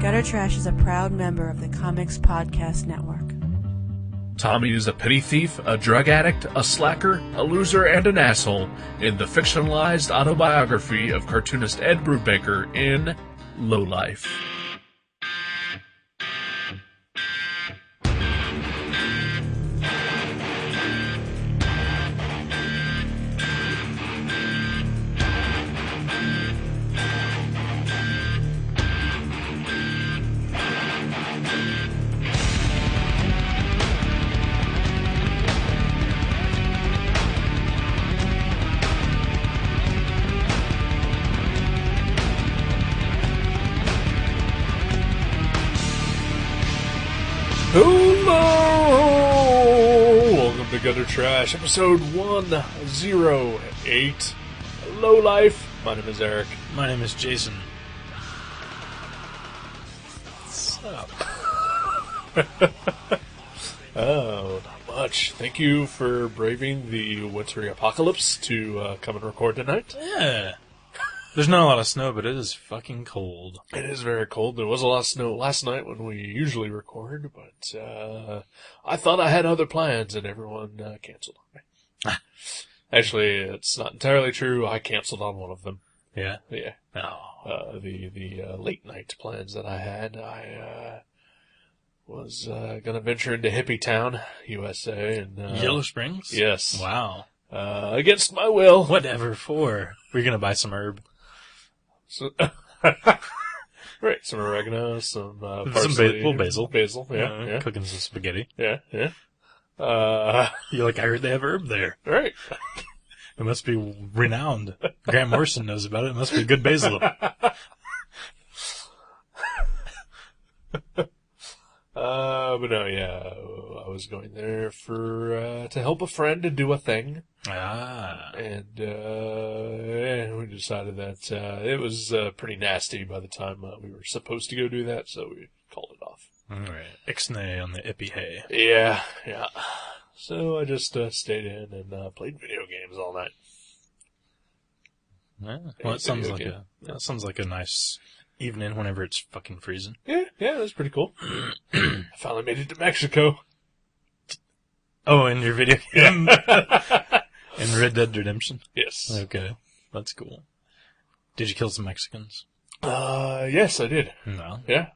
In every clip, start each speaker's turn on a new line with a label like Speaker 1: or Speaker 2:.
Speaker 1: Gutter Trash is a proud member of the Comics Podcast Network.
Speaker 2: Tommy is a petty thief, a drug addict, a slacker, a loser, and an asshole in the fictionalized autobiography of cartoonist Ed Brubaker in Lowlife. Hello! Welcome to Gutter Trash, episode 108. Lowlife. My name is Eric.
Speaker 3: My name is Jason. What's up?
Speaker 2: Oh, not much. Thank you for braving the wintry apocalypse to come and record tonight.
Speaker 3: Yeah. There's not a lot of snow, but it is fucking cold.
Speaker 2: It is very cold. There was a lot of snow last night when we usually record, but I thought I had other plans and everyone canceled on me. Actually, it's not entirely true. I canceled on one of them.
Speaker 3: Yeah?
Speaker 2: Yeah.
Speaker 3: Oh.
Speaker 2: The late night plans that I had, I was going to venture into Hippie Town, USA. And
Speaker 3: Yellow Springs?
Speaker 2: Yes.
Speaker 3: Wow.
Speaker 2: Against my will.
Speaker 3: Whatever for. We're gonna buy some herb.
Speaker 2: So, right, some oregano, some parsley,
Speaker 3: little basil.
Speaker 2: Basil, yeah.
Speaker 3: Cooking some spaghetti.
Speaker 2: Yeah.
Speaker 3: You're like, I heard they have herb there.
Speaker 2: Right.
Speaker 3: It must be renowned. Grant Morrison knows about it. It must be good basil.
Speaker 2: But no, yeah, I was going there for, to help a friend and do a thing. And, we decided that, it was, pretty nasty by the time, we were supposed to go do that, so we called it off.
Speaker 3: Alright. Ixnay on the ippy hay.
Speaker 2: Yeah. So I just, stayed in and, played video games all night.
Speaker 3: Yeah. Well, that sounds like a nice evening whenever it's fucking freezing.
Speaker 2: Yeah, it was pretty cool. I finally made it to Mexico.
Speaker 3: Oh, in your video game? In Red Dead Redemption?
Speaker 2: Yes.
Speaker 3: Okay. That's cool. Did you kill some Mexicans?
Speaker 2: Yes, I did.
Speaker 3: No.
Speaker 2: Yeah.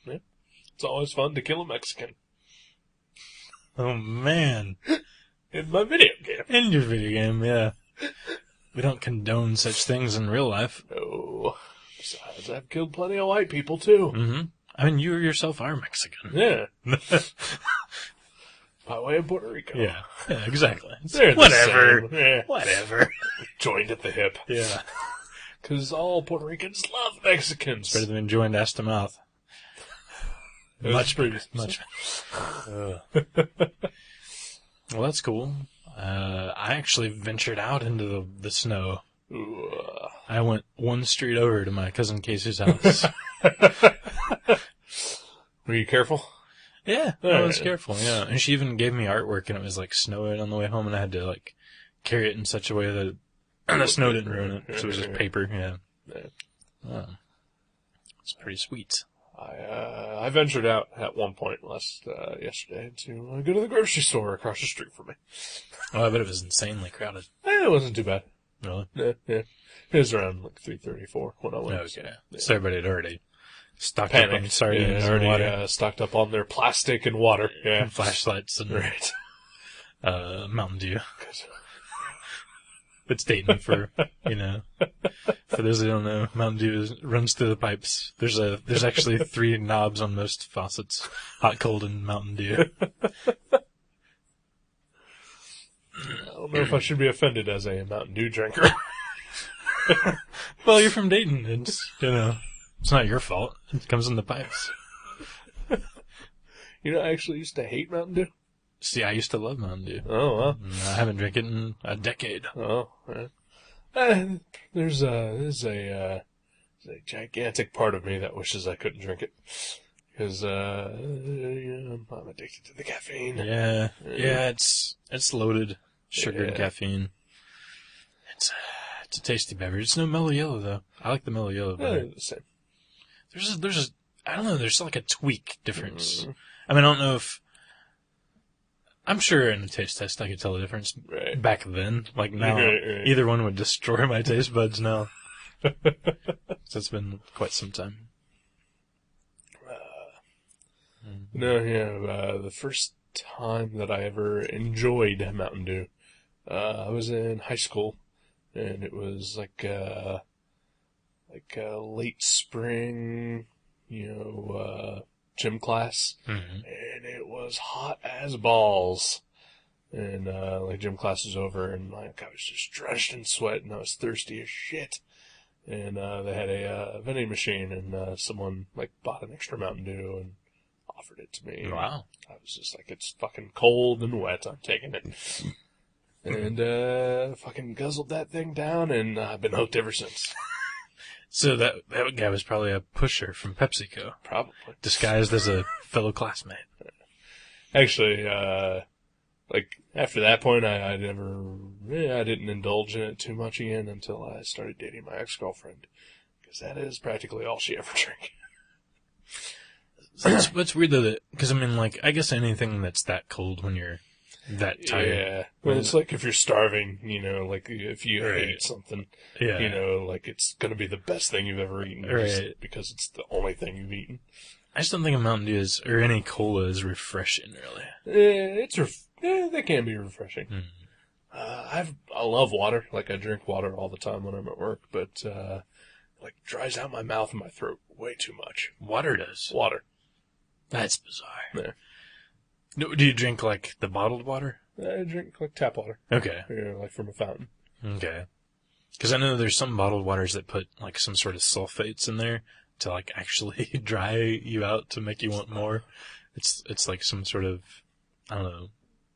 Speaker 2: It's always fun to kill a Mexican.
Speaker 3: Oh, man.
Speaker 2: In my video game.
Speaker 3: In your video game, yeah. We don't condone such things in real life.
Speaker 2: No. Besides, I've killed plenty of white people, too.
Speaker 3: Mm-hmm. I mean, you yourself are Mexican.
Speaker 2: Yeah. By way of Puerto Rico.
Speaker 3: Yeah, exactly.
Speaker 2: They're
Speaker 3: Whatever.
Speaker 2: Yeah.
Speaker 3: Whatever.
Speaker 2: Joined at the hip.
Speaker 3: Yeah.
Speaker 2: Because all Puerto Ricans love Mexicans.
Speaker 3: Better than joined ass to mouth. Much. Well, that's cool. I actually ventured out into the snow.
Speaker 2: Ooh.
Speaker 3: I went one street over to my cousin Casey's house.
Speaker 2: Were you careful?
Speaker 3: Yeah, I was careful, yeah. And she even gave me artwork, and it was, like, snowing on the way home, and I had to, like, carry it in such a way that the snow didn't ruin it. So it was just paper, yeah. Oh. It's pretty sweet.
Speaker 2: I ventured out at one point yesterday to go to the grocery store across the street from me.
Speaker 3: Oh, I bet it was insanely crowded.
Speaker 2: It wasn't too bad.
Speaker 3: Really?
Speaker 2: Yeah. It was around, like, 3:34 when I went.
Speaker 3: Okay. So everybody had already stocked
Speaker 2: Panicked.
Speaker 3: up on sardines
Speaker 2: already
Speaker 3: and water.
Speaker 2: Stocked up on their plastic and water. Yeah.
Speaker 3: And flashlights and Mountain Dew. It's Dayton for those who don't know, Mountain Dew runs through the pipes. There's actually 3 knobs on most faucets. Hot, cold, and Mountain Dew.
Speaker 2: I don't know if I should be offended as a Mountain Dew drinker.
Speaker 3: Well, you're from Dayton. It's not your fault. It comes in the pipes.
Speaker 2: I actually used to hate Mountain Dew.
Speaker 3: See, I used to love Mountain Dew.
Speaker 2: Oh, well.
Speaker 3: I haven't drank it in a decade.
Speaker 2: Oh, right. There's a gigantic part of me that wishes I couldn't drink it. Because, I'm addicted to the caffeine.
Speaker 3: Yeah, it's loaded. Sugar and caffeine. It's a tasty beverage. It's no mellow yellow, though. I like the mellow yellow better.
Speaker 2: The same.
Speaker 3: There's I don't know, there's like a tweak difference. I mean, I don't know if... I'm sure in the taste test I could tell the difference back then. Like now, either one would destroy my taste buds now. So it's been quite some time.
Speaker 2: The first time that I ever enjoyed Mountain Dew, I was in high school, and it was like a late spring, gym class, and it was hot as balls. And gym class was over, and I was just drenched in sweat, and I was thirsty as shit. And they had a vending machine, and someone bought an extra Mountain Dew and offered it to me.
Speaker 3: Wow!
Speaker 2: I was just like, it's fucking cold and wet. I'm taking it. And fucking guzzled that thing down, and I've been hooked ever since.
Speaker 3: So that guy was probably a pusher from PepsiCo.
Speaker 2: Probably.
Speaker 3: Disguised as a fellow classmate.
Speaker 2: Actually, after that point, I didn't indulge in it too much again until I started dating my ex-girlfriend. Because that is practically all she ever drank.
Speaker 3: It's weird though because I guess anything that's that cold when you're that tired.
Speaker 2: Yeah. Well, it's like if you're starving, if you ate something, it's gonna be the best thing you've ever eaten.
Speaker 3: Right.
Speaker 2: Because it's the only thing you've eaten.
Speaker 3: I just don't think a Mountain Dew or any cola is refreshing, really.
Speaker 2: They can be refreshing. I love water. I drink water all the time when I'm at work, but, dries out my mouth and my throat way too much.
Speaker 3: Water does?
Speaker 2: Water.
Speaker 3: That's bizarre.
Speaker 2: Yeah.
Speaker 3: Do you drink, the bottled water?
Speaker 2: I drink, tap water.
Speaker 3: Okay.
Speaker 2: From a fountain.
Speaker 3: Okay. Because I know there's some bottled waters that put, some sort of sulfates in there to, actually dry you out to make you want more. It's some sort of, I don't know,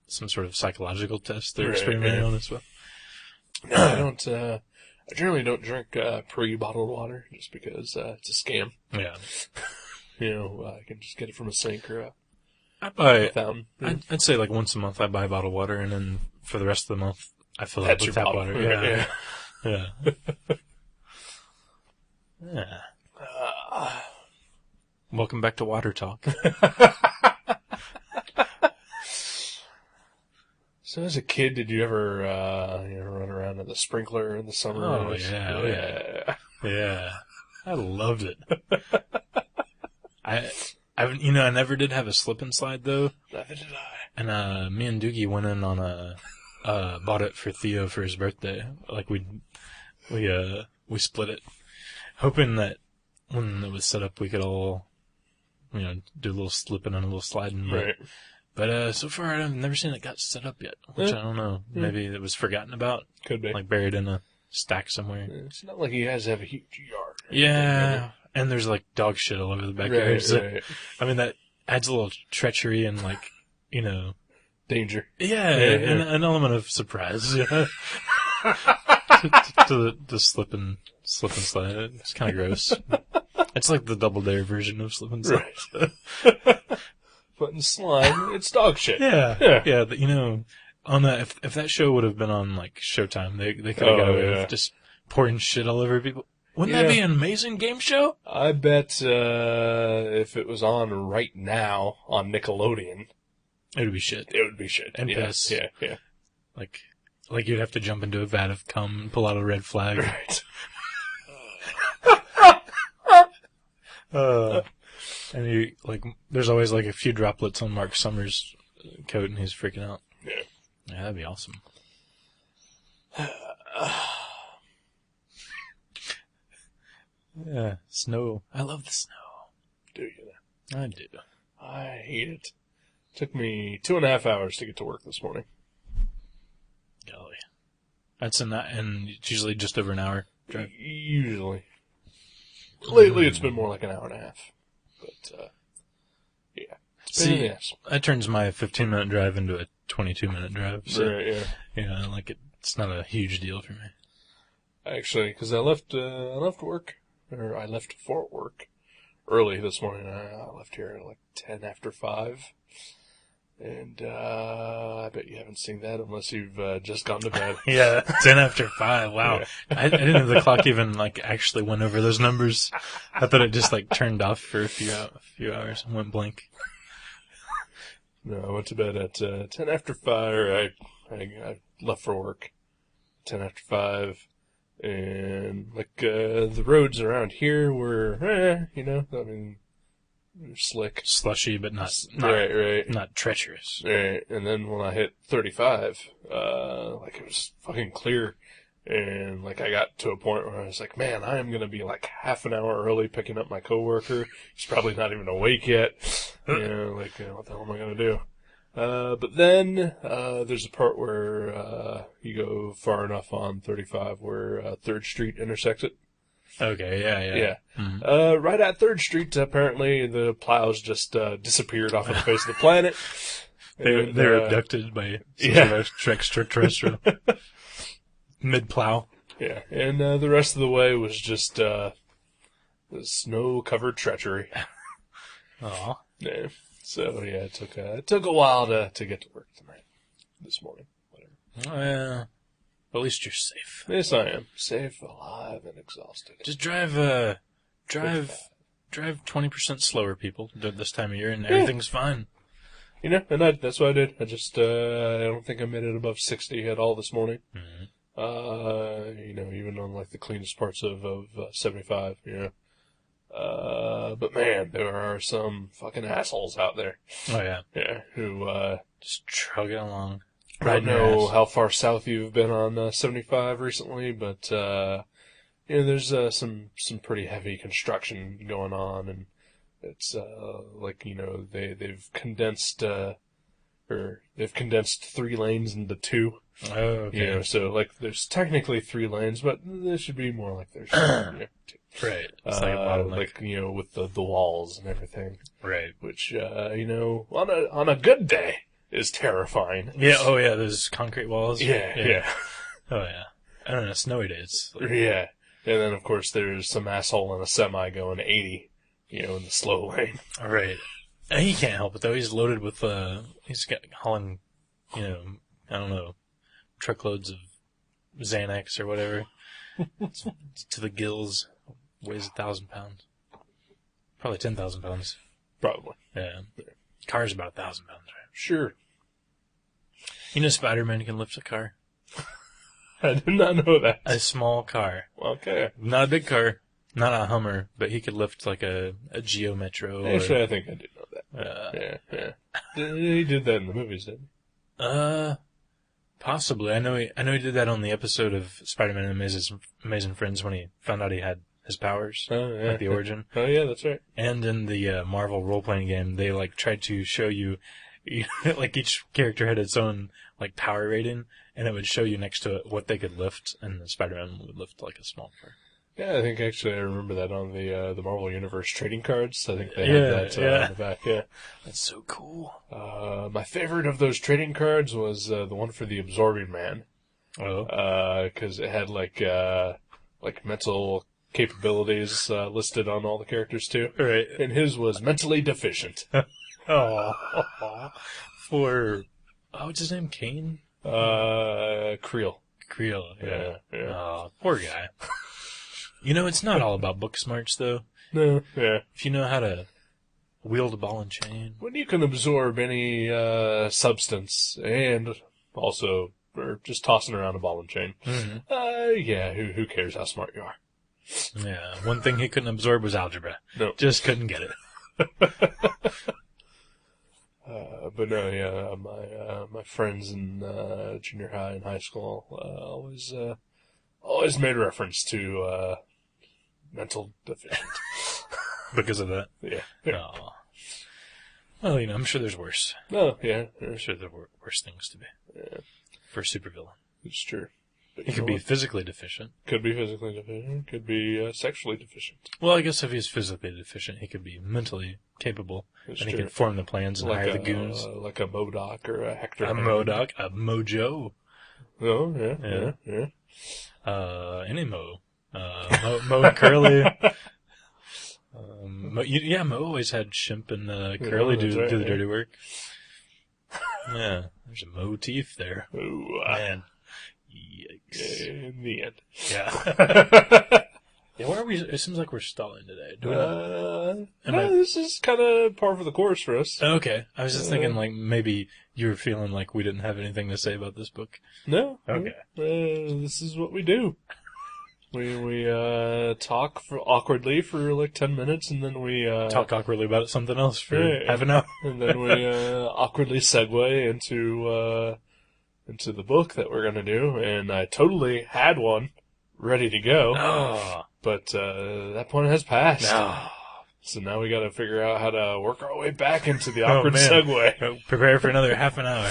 Speaker 3: some sort of psychological test they're experimenting on as well.
Speaker 2: No, I don't, I generally don't drink, pre-bottled water just because, it's a scam.
Speaker 3: Yeah.
Speaker 2: I can just get it from a sink or
Speaker 3: a
Speaker 2: fountain.
Speaker 3: I'd say once a month I buy bottled water, and then for the rest of the month I fill it up with tap water. Yeah. Yeah. Yeah. Welcome back to Water Talk.
Speaker 2: So as a kid, did you ever run around in the sprinkler in the summer?
Speaker 3: Oh, yeah. Yeah. I loved it. I never did have a slip and slide though.
Speaker 2: Neither did I.
Speaker 3: And me and Doogie went in on bought it for Theo for his birthday. We split it, hoping that when it was set up we could all, do a little slipping and a little sliding.
Speaker 2: Right.
Speaker 3: But so far I've never seen it got set up yet, which I don't know. Maybe it was forgotten about.
Speaker 2: Could be.
Speaker 3: Buried in a stack somewhere.
Speaker 2: It's not like you guys have a huge yard.
Speaker 3: Yeah. And there's dog shit all over the backyard.
Speaker 2: Right.
Speaker 3: That adds a little treachery and
Speaker 2: danger.
Speaker 3: Yeah, an element of surprise. Yeah. to the slip and slide. It's kind of gross. It's like the Double Dare version of slip and slide.
Speaker 2: Right. But in slime, it's dog shit.
Speaker 3: Yeah. Yeah. On that, if that show would have been on Showtime, they could have got away with just pouring shit all over people. Wouldn't that be an amazing game show?
Speaker 2: I bet if it was on right now on Nickelodeon,
Speaker 3: it would be shit.
Speaker 2: It would be shit.
Speaker 3: And piss.
Speaker 2: Yeah.
Speaker 3: Like you'd have to jump into a vat of cum and pull out a red flag.
Speaker 2: Right.
Speaker 3: And there's always a few droplets on Mark Summers' coat, and he's freaking out.
Speaker 2: Yeah.
Speaker 3: Yeah, that'd be awesome. Yeah, snow. I love the snow.
Speaker 2: Do you?
Speaker 3: I do.
Speaker 2: I hate it. Took me 2.5 hours to get to work this morning.
Speaker 3: Golly. And it's usually just over an hour drive.
Speaker 2: Usually. Lately it's been more like an hour and a half. But, yeah.
Speaker 3: See, that turns my 15-minute drive into a 22-minute drive. So,
Speaker 2: right, yeah.
Speaker 3: Yeah, it's not a huge deal for me.
Speaker 2: Actually, because I left work, or I left for work early this morning. I left here at 10 after 5. And I bet you haven't seen that unless you've just gone to bed.
Speaker 3: Yeah, 10 after 5. Wow. Yeah. I didn't know the clock even actually went over those numbers. I thought it just turned off for a few hours and went blank.
Speaker 2: No, I went to bed at 10 after 5, or I left for work 10 after 5, and the roads around here were, slick.
Speaker 3: Slushy, but not
Speaker 2: right.
Speaker 3: Not treacherous.
Speaker 2: Right. And then when I hit 35, it was fucking clear. And I got to a point where I was like, man, I am going to be half an hour early picking up my coworker. He's probably not even awake yet. What the hell am I going to do? But then, there's a part where, you go far enough on 35 where, 3rd Street intersects it.
Speaker 3: Okay, yeah.
Speaker 2: Mm-hmm. Right at 3rd Street, apparently the plows just disappeared off of the face of the planet.
Speaker 3: They were abducted by some extraterrestrial mid-plow.
Speaker 2: Yeah, and the rest of the way was just the snow-covered treachery.
Speaker 3: Aw.
Speaker 2: Yeah. So yeah, it took a while to get to work this morning. Whatever.
Speaker 3: Oh, yeah. At least you're safe.
Speaker 2: Yes, I am. Safe, alive, and exhausted.
Speaker 3: Just drive 20% slower, people, this time of year, and everything's fine.
Speaker 2: And that's what I did. I just, I don't think I made it above 60 at all this morning.
Speaker 3: Mm-hmm.
Speaker 2: Even on the cleanest parts of 75, but man, there are some fucking assholes out there.
Speaker 3: Oh yeah.
Speaker 2: Yeah, who,
Speaker 3: just trugging along.
Speaker 2: I don't know how far south you've been on 75 recently, but there's some pretty heavy construction going on, and it's they've condensed 3 lanes into 2.
Speaker 3: Oh, okay.
Speaker 2: So there's technically 3 lanes, but there should be more there's 2.
Speaker 3: Right. It's like a bottleneck.
Speaker 2: With the walls and everything.
Speaker 3: Right.
Speaker 2: Which on a good day is terrifying.
Speaker 3: Yeah, oh yeah, those concrete walls.
Speaker 2: Yeah.
Speaker 3: Oh yeah. I don't know, snowy days.
Speaker 2: Yeah. And then, of course, there's some asshole in a semi going 80, in the slow lane.
Speaker 3: Right. And he can't help it, though. He's loaded with, he's hauling, truckloads of Xanax or whatever. It's to the gills. Weighs 1,000 pounds. Probably 10,000 pounds.
Speaker 2: Probably.
Speaker 3: Yeah. Car's about 1,000 pounds, right?
Speaker 2: Sure.
Speaker 3: Spider-Man can lift a car.
Speaker 2: I did not know that.
Speaker 3: A small car.
Speaker 2: Okay.
Speaker 3: Not a big car. Not a Hummer, but he could lift a Geo Metro.
Speaker 2: Actually, I think I did know that. Yeah. He did that in the movies, didn't
Speaker 3: he? Possibly. I know he did that on the episode of Spider-Man and Amazing Friends when he found out he had his powers.
Speaker 2: Oh, yeah.
Speaker 3: The origin.
Speaker 2: Oh, yeah, that's right.
Speaker 3: And in the Marvel role-playing game, they tried to show you each character had its own power rating, and it would show you next to it what they could lift, and the Spider-Man would lift a small car.
Speaker 2: Yeah, I think actually I remember that on the Marvel Universe trading cards. I think they had that on the back. Yeah,
Speaker 3: that's so cool.
Speaker 2: My favorite of those trading cards was the one for the Absorbing Man.
Speaker 3: Oh,
Speaker 2: because it had mental capabilities listed on all the characters too.
Speaker 3: Right,
Speaker 2: and his was mentally deficient.
Speaker 3: Oh, what's his name? Kane?
Speaker 2: Creel.
Speaker 3: Yeah. Oh, poor guy. It's not all about book smarts, though.
Speaker 2: No, yeah.
Speaker 3: If you know how to wield a ball and chain.
Speaker 2: When you can absorb any substance and also or just tossing around a ball and chain, who cares how smart you are?
Speaker 3: Yeah, one thing he couldn't absorb was algebra.
Speaker 2: No.
Speaker 3: Just couldn't get it.
Speaker 2: But no, yeah, my friends in junior high and high school always made reference to mental deficient.
Speaker 3: Because of that?
Speaker 2: Yeah.
Speaker 3: Oh. Well, I'm sure there's worse.
Speaker 2: Oh, yeah.
Speaker 3: I'm sure there were worse things to be.
Speaker 2: Yeah.
Speaker 3: For a supervillain.
Speaker 2: It's true.
Speaker 3: He could be physically deficient.
Speaker 2: Could be physically deficient. Could be sexually deficient.
Speaker 3: Well, I guess if he's physically deficient, he could be mentally capable.
Speaker 2: That's
Speaker 3: and
Speaker 2: true.
Speaker 3: He could form the plans and hire the goons.
Speaker 2: Like a MODOK or a Hector.
Speaker 3: A MODOK, a Mojo.
Speaker 2: Oh, yeah.
Speaker 3: Any Mo. Mo and Curly. Mo always had Shimp and Curly do the dirty work. Yeah, there's a motif there.
Speaker 2: Ooh,
Speaker 3: man. Yikes.
Speaker 2: In the end.
Speaker 3: Yeah. Yeah, why are we? It seems like we're stalling today. Do we
Speaker 2: no, this is kind of par for the course for us.
Speaker 3: Okay. I was just thinking, like, maybe you were feeling like we didn't have anything to say about this book.
Speaker 2: No.
Speaker 3: Okay.
Speaker 2: This is what we do. We talk awkwardly for like 10 minutes, and then we
Speaker 3: talk awkwardly about something else for half an hour.
Speaker 2: And then we awkwardly segue into the book that we're going to do, and I totally had one ready to go.
Speaker 3: Oh.
Speaker 2: But that point has passed.
Speaker 3: No.
Speaker 2: So now we got to figure out how to work our way back into the awkward segue.
Speaker 3: Prepare for another half an hour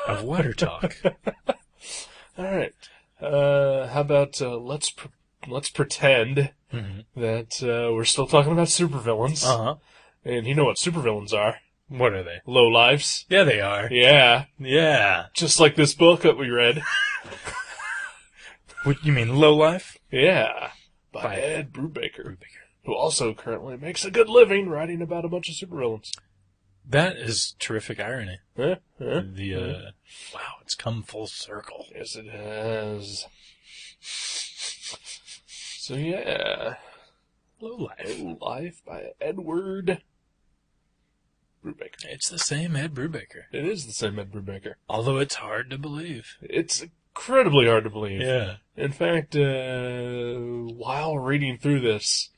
Speaker 3: of water talk.
Speaker 2: All right. How about let's pretend that we're still talking about supervillains.
Speaker 3: Uh-huh.
Speaker 2: And you know what supervillains are?
Speaker 3: What are they?
Speaker 2: Lowlifes.
Speaker 3: Yeah, they are.
Speaker 2: Yeah.
Speaker 3: Yeah.
Speaker 2: Just like this book that we read.
Speaker 3: What, you mean Lowlife?
Speaker 2: Yeah. By Ed Brubaker. Who also currently makes a good living writing about a bunch of supervillains.
Speaker 3: That is terrific irony.
Speaker 2: Wow,
Speaker 3: it's come full circle.
Speaker 2: Yes, it has. So yeah. Lowlife by Edward Brubaker.
Speaker 3: It's the same Ed Brubaker.
Speaker 2: It is the same Ed Brubaker.
Speaker 3: Although it's hard to believe.
Speaker 2: It's incredibly hard to believe.
Speaker 3: Yeah.
Speaker 2: In fact, while reading through this,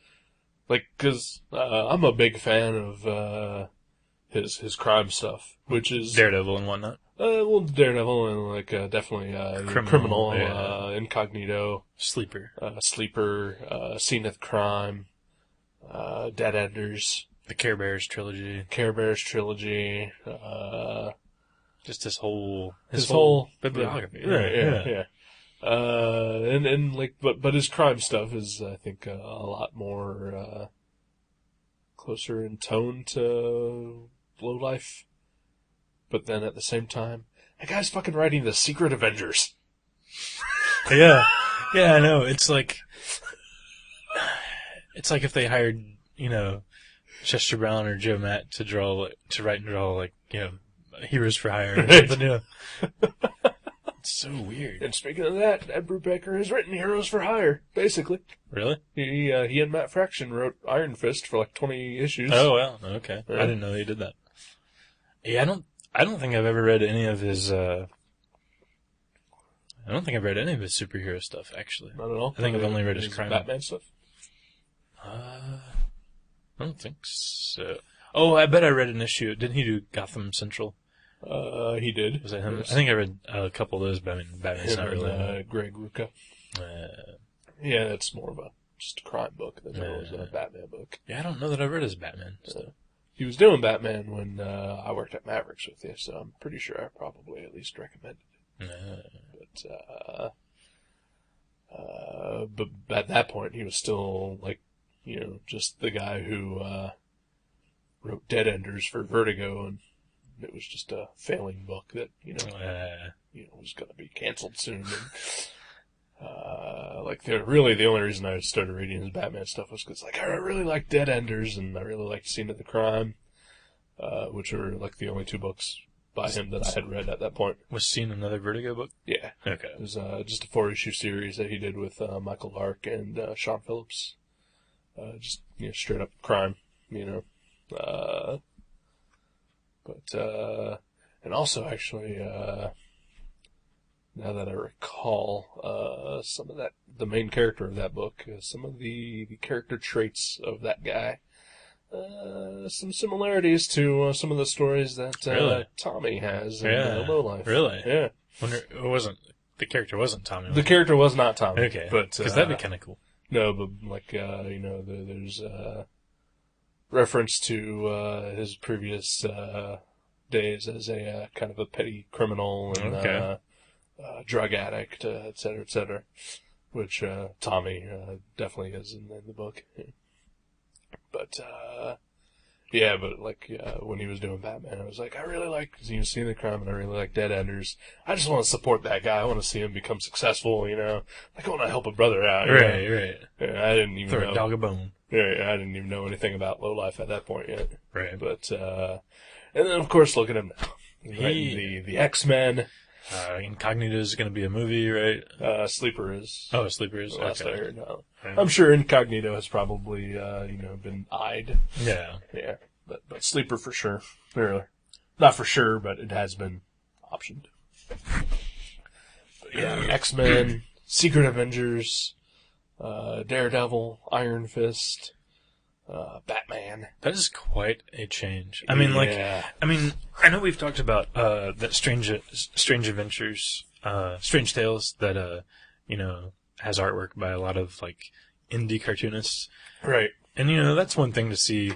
Speaker 2: like, cause, I'm a big fan of, his crime stuff, which is
Speaker 3: Daredevil and whatnot.
Speaker 2: Daredevil and, like, definitely, Criminal, Incognito.
Speaker 3: Sleeper,
Speaker 2: Zenith Crime, Dead Enders.
Speaker 3: The Care Bears trilogy. Just his whole bibliography.
Speaker 2: Right, yeah. And like, but his crime stuff is, I think, a lot more, closer in tone to Lowlife. But then at the same time, that guy's fucking writing The Secret Avengers.
Speaker 3: Yeah, I know. It's like if they hired, Chester Brown or Joe Matt to write and draw, like, Heroes for Hire or something. Yeah. It's so weird.
Speaker 2: And speaking of that, Ed Brubaker has written Heroes for Hire, basically.
Speaker 3: Really?
Speaker 2: He and Matt Fraction wrote Iron Fist for like 20 issues.
Speaker 3: Oh, well, okay. Yeah. I didn't know they did that. Yeah, I don't think I've ever read any of his, superhero stuff, actually.
Speaker 2: Not at all?
Speaker 3: I think I've only read his crime.
Speaker 2: Batman stuff?
Speaker 3: I don't think so. Oh, I bet I read an issue. Didn't he do Gotham Central?
Speaker 2: He did.
Speaker 3: Was that him? I think I read a couple of those, but I mean, Batman's not really.
Speaker 2: Greg Rucka. Yeah, that's more of just a crime book than it was a Batman book.
Speaker 3: Yeah, I don't know that I read his Batman stuff.
Speaker 2: He was doing Batman when I worked at Mavericks with you, so I'm pretty sure I probably at least recommended it. But at that point, he was still, like, just the guy who wrote Dead Enders for Vertigo, and it was just a failing book that, was going to be canceled soon. And, really the only reason I started reading his Batman stuff was because, like, I really liked Dead Enders, and I really liked Scene of the Crime, which were, like, the only two books by him that I had read at that point.
Speaker 3: Was Scene another Vertigo book?
Speaker 2: Yeah.
Speaker 3: Okay.
Speaker 2: It was just a 4-issue series that he did with Michael Lark and Sean Phillips. Just, straight up crime, and also, actually, now that I recall, some of the main character of that book, some of the character traits of that guy, some similarities to some of the stories that Tommy has in Lowlife.
Speaker 3: Really?
Speaker 2: Yeah.
Speaker 3: The character wasn't Tommy.
Speaker 2: The character was not Tommy.
Speaker 3: Okay. Because that'd be kind of cool.
Speaker 2: No, but, like, there's reference to his previous days as a kind of a petty criminal and drug addict, et cetera, which Tommy definitely is in the book. But when he was doing Batman, I was like, I really like Scene of the Crime, and I really like Dead Enders. I just want to support that guy. I want to see him become successful, Like, I want to help a brother out.
Speaker 3: Right.
Speaker 2: Yeah, I didn't even
Speaker 3: throw
Speaker 2: know.
Speaker 3: A dog a bone.
Speaker 2: Yeah, I didn't even know anything about Lowlife at that point yet.
Speaker 3: Right.
Speaker 2: But, and then, of course, look at him now. The X-Men.
Speaker 3: Incognito is going to be a movie, right?
Speaker 2: Sleeper is.
Speaker 3: Oh, Sleeper is.
Speaker 2: Last
Speaker 3: Okay.
Speaker 2: I heard. No. I'm sure Incognito has probably been eyed.
Speaker 3: Yeah.
Speaker 2: Yeah. But Sleeper for sure. Really. Not for sure, but it has been optioned. But yeah, X-Men, Secret Avengers, Daredevil, Iron Fist, Batman.
Speaker 3: That is quite a change. I mean, I know we've talked about that Strange Adventures, Strange Tales that has artwork by a lot of like indie cartoonists,
Speaker 2: right?
Speaker 3: And that's one thing to see.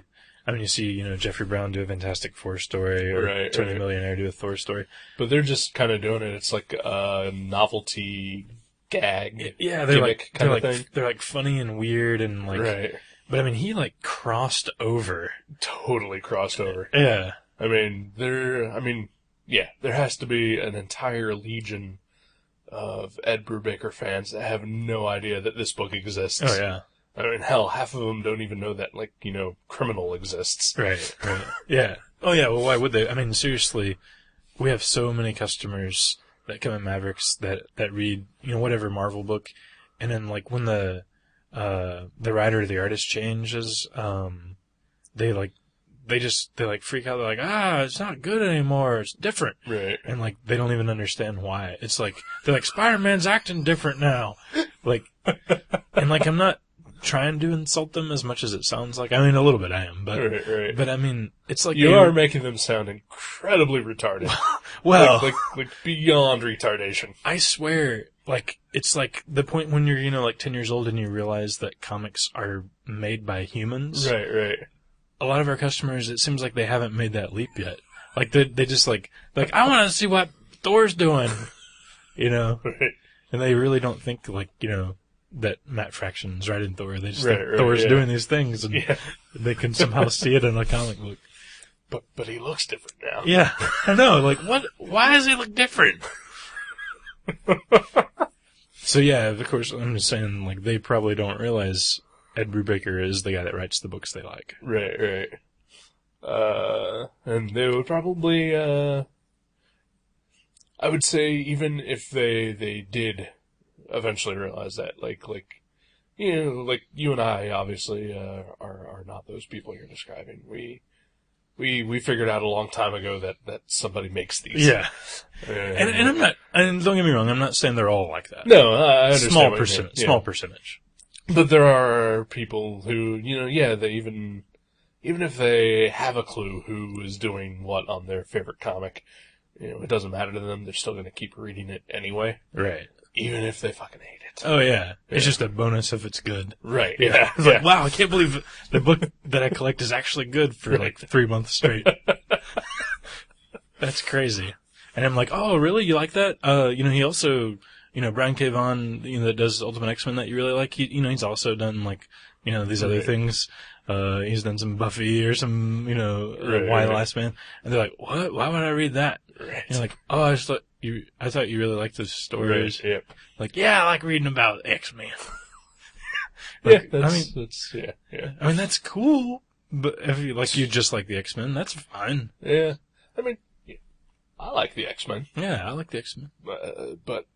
Speaker 3: I mean, you see, Jeffrey Brown do a Fantastic Four story, or Tony the Millionaire do a Thor story,
Speaker 2: but they're just kind of doing it. It's like a novelty gag,
Speaker 3: they're like
Speaker 2: kind of thing.
Speaker 3: They're like funny and weird and like,
Speaker 2: right.
Speaker 3: But I mean, he like crossed over,
Speaker 2: totally crossed over.
Speaker 3: Yeah,
Speaker 2: I mean, there has to be an entire legion of Ed Brubaker fans that have no idea that this book exists.
Speaker 3: Oh yeah.
Speaker 2: I mean, hell, half of them don't even know that, Criminal exists.
Speaker 3: Right. Yeah. Oh, yeah, well, why would they? I mean, seriously, we have so many customers that come in Mavericks that read, whatever Marvel book, and then, like, when the writer or the artist changes, they freak out. They're like, it's not good anymore. It's different.
Speaker 2: Right.
Speaker 3: And, like, they don't even understand why. It's like, they're like, Spider-Man's acting different now. Like, and, like, I'm not trying to insult them as much as it sounds like. I mean, a little bit I am, but
Speaker 2: right.
Speaker 3: But I mean, it's like
Speaker 2: you are making them sound incredibly retarded.
Speaker 3: Well,
Speaker 2: like beyond retardation.
Speaker 3: I swear, like it's like the point when you're like 10 years old and you realize that comics are made by humans.
Speaker 2: Right.
Speaker 3: A lot of our customers, it seems like they haven't made that leap yet. Like they just like I want to see what Thor's doing,
Speaker 2: Right.
Speaker 3: And they really don't think like that Matt Fraction's writing Thor. They just think
Speaker 2: Right,
Speaker 3: Thor's doing these things, and they can somehow see it in a comic book.
Speaker 2: But he looks different now.
Speaker 3: Yeah, I know. Like, what? Why does he look different? So yeah, of course, I'm just saying, like, they probably don't realize Ed Brubaker is the guy that writes the books they like.
Speaker 2: Right. And they would probably, I would say, even if they did eventually realize that, like you and I obviously are not those people you're describing. We figured out a long time ago that somebody makes these.
Speaker 3: Yeah. And I'm not, and don't get me wrong, I'm not saying they're all like that.
Speaker 2: No, I understand.
Speaker 3: Small percentage.
Speaker 2: But there are people who, they even if they have a clue who is doing what on their favorite comic, it doesn't matter to them. They're still going to keep reading it anyway.
Speaker 3: Right.
Speaker 2: Even if they fucking hate it.
Speaker 3: Oh, yeah. It's just a bonus if it's good.
Speaker 2: Right.
Speaker 3: Yeah. It's like, wow, I can't believe the book that I collect is actually good for like 3 months straight. That's crazy. And I'm like, oh, really? You like that? He also, Brian K. Vaughan, that does Ultimate X-Men that you really like. He's also done like, these other things. He's done some Buffy or some, Why Last Man. And they're like, what? Why would I read that?
Speaker 2: Right.
Speaker 3: And you're like, oh, I thought you really liked those stories.
Speaker 2: Right. Yep.
Speaker 3: Like, yeah, I like reading about X-Men.
Speaker 2: Like,
Speaker 3: yeah,
Speaker 2: I mean,
Speaker 3: that's cool. But if you just like the X-Men, that's fine.
Speaker 2: Yeah. I mean, I like the X-Men.
Speaker 3: Yeah, I like the X-Men.
Speaker 2: But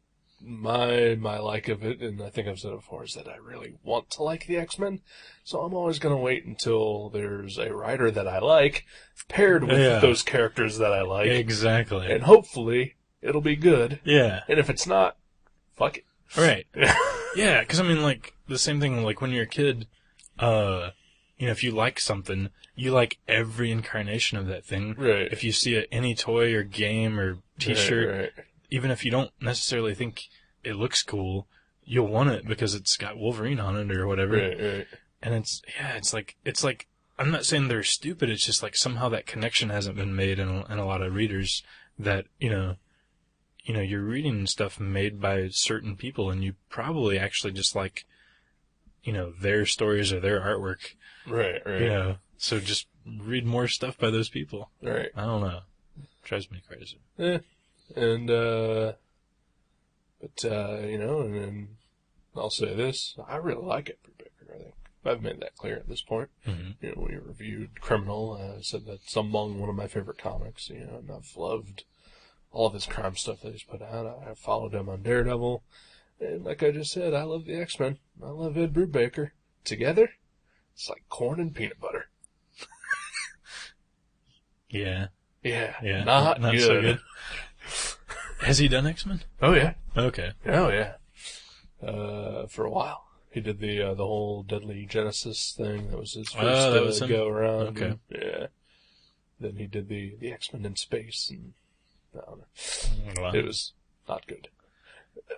Speaker 2: my like of it, and I think I've said it before, is that I really want to like the X-Men. So I'm always going to wait until there's a writer that I like paired with those characters that I like.
Speaker 3: Exactly.
Speaker 2: And hopefully it'll be good.
Speaker 3: Yeah.
Speaker 2: And if it's not, fuck it.
Speaker 3: Right. Yeah, because I mean, like, the same thing, like, when you're a kid, if you like something, you like every incarnation of that thing.
Speaker 2: Right.
Speaker 3: If you see any toy or game or t-shirt,
Speaker 2: right.
Speaker 3: Even if you don't necessarily think it looks cool, you'll want it because it's got Wolverine on it or whatever.
Speaker 2: Right.
Speaker 3: And it's like, I'm not saying they're stupid, it's just like somehow that connection hasn't been made in a lot of readers that, you're reading stuff made by certain people and you probably actually just like, their stories or their artwork.
Speaker 2: Right.
Speaker 3: So just read more stuff by those people.
Speaker 2: Right.
Speaker 3: I don't know. It drives me crazy.
Speaker 2: Yeah. And, and then I'll say this, I really like it, Brubaker, I think. I've made that clear at this point.
Speaker 3: Mm-hmm.
Speaker 2: You know, we reviewed Criminal. I said that's among one of my favorite comics. You know, and I've loved all of his crime stuff that he's put out. I followed him on Daredevil. And like I just said, I love the X-Men. I love Ed Brubaker. Together, it's like corn and peanut butter.
Speaker 3: Yeah.
Speaker 2: Yeah. Not good.
Speaker 3: So good. Has he done X-Men?
Speaker 2: Oh, yeah.
Speaker 3: Okay.
Speaker 2: Oh, yeah. For a while. He did the whole Deadly Genesis thing. That was his first go around.
Speaker 3: Okay.
Speaker 2: And, yeah. Then he did the X-Men in space, and I don't know.
Speaker 3: Wow.
Speaker 2: It was not good.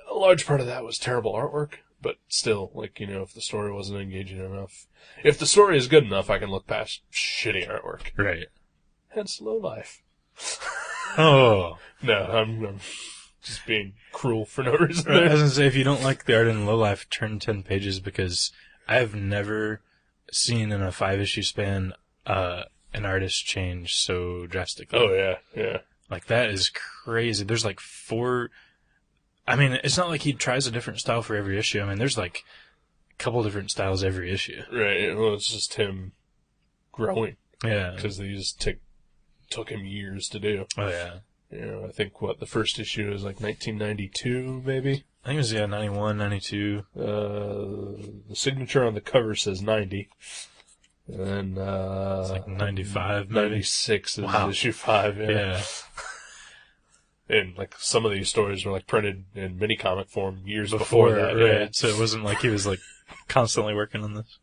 Speaker 2: A large part of that was terrible artwork, but still, like, you know, if the story wasn't engaging enough, if the story is good enough, I can look past shitty artwork.
Speaker 3: Right.
Speaker 2: Hence Lowlife.
Speaker 3: Oh.
Speaker 2: No, I'm just being cruel for no reason.
Speaker 3: I was going to say, if you don't like the art in Lowlife, turn 10 pages, because I've never seen in a 5-issue span an artist change so drastically.
Speaker 2: Oh, yeah, yeah.
Speaker 3: Like, that is crazy. There's like 4... I mean, it's not like he tries a different style for every issue. I mean, there's like a couple different styles every issue.
Speaker 2: Right. Well, it's just him growing.
Speaker 3: Yeah.
Speaker 2: Because they just took him years to do.
Speaker 3: Oh, yeah.
Speaker 2: You know, I think, the first issue is like 1992, maybe?
Speaker 3: I think it was, 91, 92.
Speaker 2: The signature on the cover says 90. And then,
Speaker 3: it's like 95, maybe?
Speaker 2: 96 is issue 5,
Speaker 3: Yeah.
Speaker 2: And, like, some of these stories were, like, printed in mini-comic form years before that.
Speaker 3: Right.
Speaker 2: Yeah.
Speaker 3: So it wasn't like he was, like, constantly working on this.